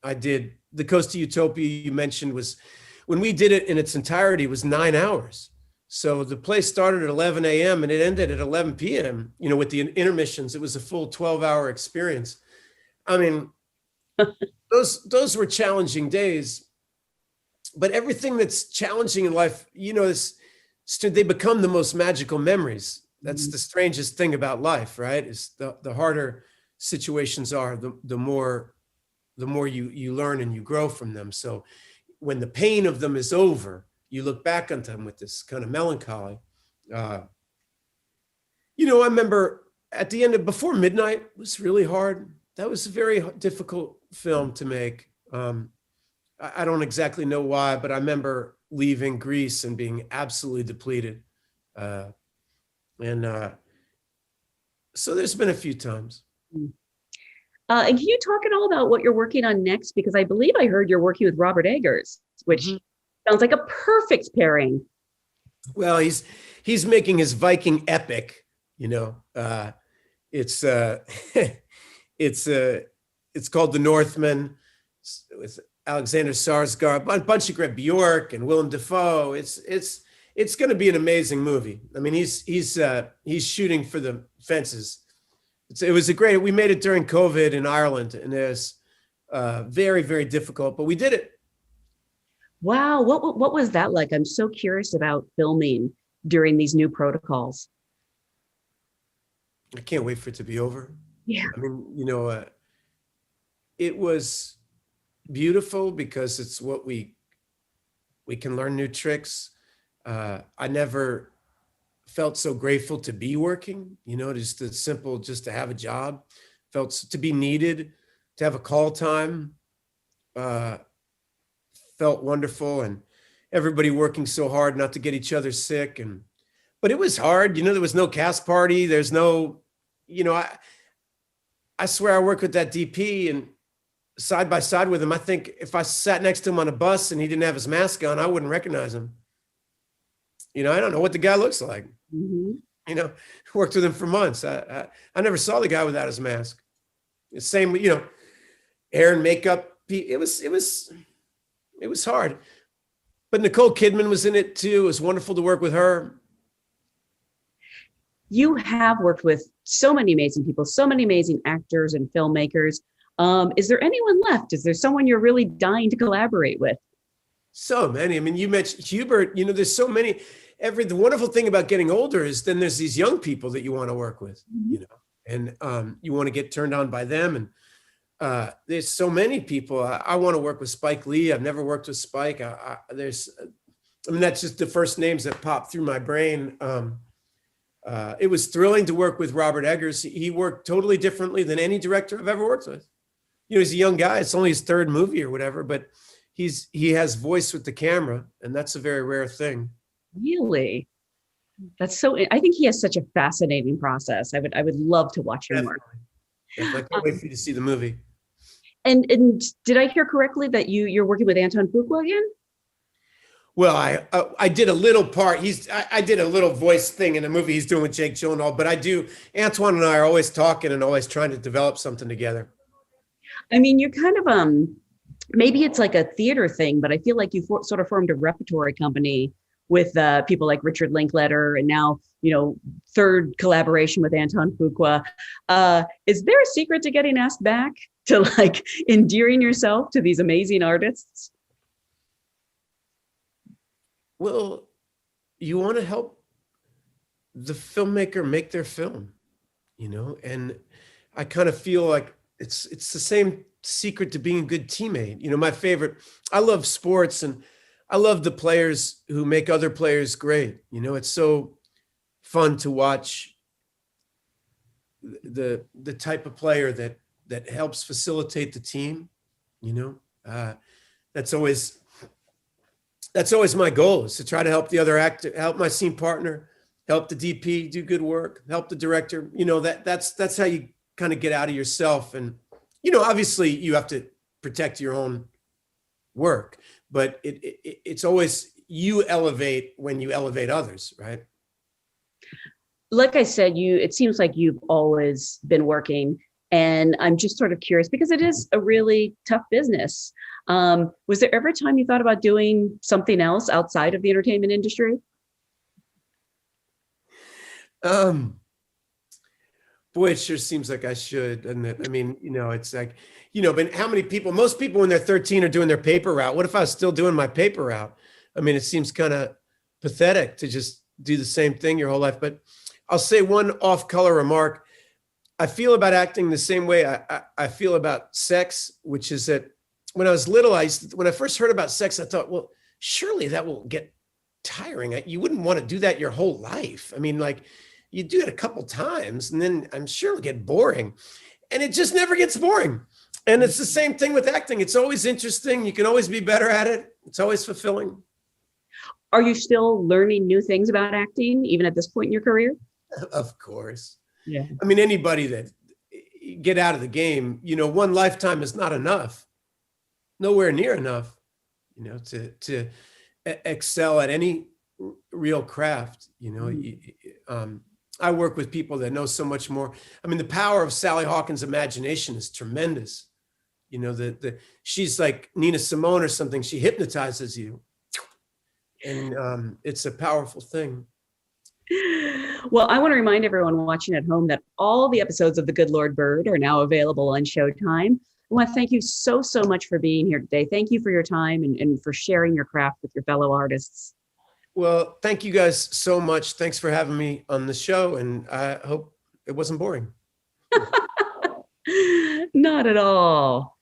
I did The Coast to Utopia you mentioned, was when we did it in its entirety, it was 9 hours. So the play started at 11 a.m. and it ended at 11 p.m. With the intermissions, it was a full 12-hour experience. I mean, those were challenging days. But everything that's challenging in life, they become the most magical memories. That's the strangest thing about life, right? Is the harder situations are, the more you learn and you grow from them. So when the pain of them is over, you look back on them with this kind of melancholy. I remember at the end of Before Midnight was really hard. That was a very difficult film to make. I don't exactly know why, but I remember leaving Greece and being absolutely depleted. So there's been a few times. And can you talk at all about what you're working on next? Because I believe I heard you're working with Robert Eggers, which sounds like a perfect pairing. Well, he's making his Viking epic. It's it's called The Northman. It's Alexander Skarsgård, a bunch of great, Bjork and Willem Dafoe. It's going to be an amazing movie. I mean, he's shooting for the fences. It was we made it during COVID in Ireland, and it was very, very difficult, but we did it. Wow. What was that like? I'm so curious about filming during these new protocols. I can't wait for it to be over. Yeah. I mean, it was beautiful because it's what we can learn new tricks. I never felt so grateful to be working, just to have a job, felt to be needed, to have a call time, felt wonderful, and everybody working so hard not to get each other sick. But it was hard, there was no cast party. There's no, I swear I worked with that DP and side by side with him. I think if I sat next to him on a bus and he didn't have his mask on, I wouldn't recognize him. I don't know what the guy looks like. Worked with him for months. I never saw the guy without his mask. The same, hair and makeup. It was hard. But Nicole Kidman was in it too. It was wonderful to work with her. You have worked with so many amazing people, so many amazing actors and filmmakers. Is there anyone left? Is there someone you're really dying to collaborate with? So many. I mean, you mentioned Hubert, there's so many. The wonderful thing about getting older is then there's these young people that you want to work with, and you want to get turned on by them. And there's so many people. I want to work with Spike Lee. I've never worked with Spike. That's just the first names that popped through my brain. It was thrilling to work with Robert Eggers. He worked totally differently than any director I've ever worked with. He's a young guy. It's only his third movie or whatever, but he has voice with the camera, and that's a very rare thing. Really? That's so, I think he has such a fascinating process. I would love to watch him work. I can't wait for you to see the movie. And did I hear correctly that you're working with Anton Fuqua again? Well, I did a little part. I did a little voice thing in a movie he's doing with Jake Gyllenhaal, but Antoine and I are always talking and always trying to develop something together. I mean, you're kind of maybe it's like a theater thing, but I feel like you sort of formed a repertory company with people like Richard Linklater, and now, third collaboration with Anton Fuqua. Is there a secret to getting asked back, to like endearing yourself to these amazing artists? Well, you want to help the filmmaker make their film, and I kind of feel like it's the same secret to being a good teammate. I love sports, and I love the players who make other players great. It's so fun to watch the type of player that helps facilitate the team. That's always my goal, is to try to help the other actor, help my scene partner, help the DP do good work, help the director. That's how you kind of get out of yourself. And, obviously you have to protect your own work, but it's always, you elevate when you elevate others, right? Like I said, it seems like you've always been working, and I'm just sort of curious because it is a really tough business. Was there ever a time you thought about doing something else outside of the entertainment industry? Boy, it sure seems like I should. And it's like, but how many people, most people when they're 13 are doing their paper route. What if I was still doing my paper route? It seems kind of pathetic to just do the same thing your whole life. But I'll say one off-color remark. I feel about acting the same way I feel about sex, which is that when I was little, when I first heard about sex, I thought, well, surely that will get tiring. You wouldn't want to do that your whole life. You do it a couple times and then I'm sure it'll get boring, and it just never gets boring. And it's the same thing with acting. It's always interesting. You can always be better at it. It's always fulfilling. Are you still learning new things about acting, even at this point in your career? Of course. Yeah. Anybody that get out of the game, one lifetime is not enough, nowhere near enough, to excel at any real craft. I work with people that know so much more. The power of Sally Hawkins' imagination is tremendous. She's like Nina Simone or something. She hypnotizes you, and it's a powerful thing. Well, I want to remind everyone watching at home that all the episodes of The Good Lord Bird are now available on Showtime. I want to thank you so much for being here today. Thank you for your time and for sharing your craft with your fellow artists. Well, thank you guys so much. Thanks for having me on the show, and I hope it wasn't boring. Not at all.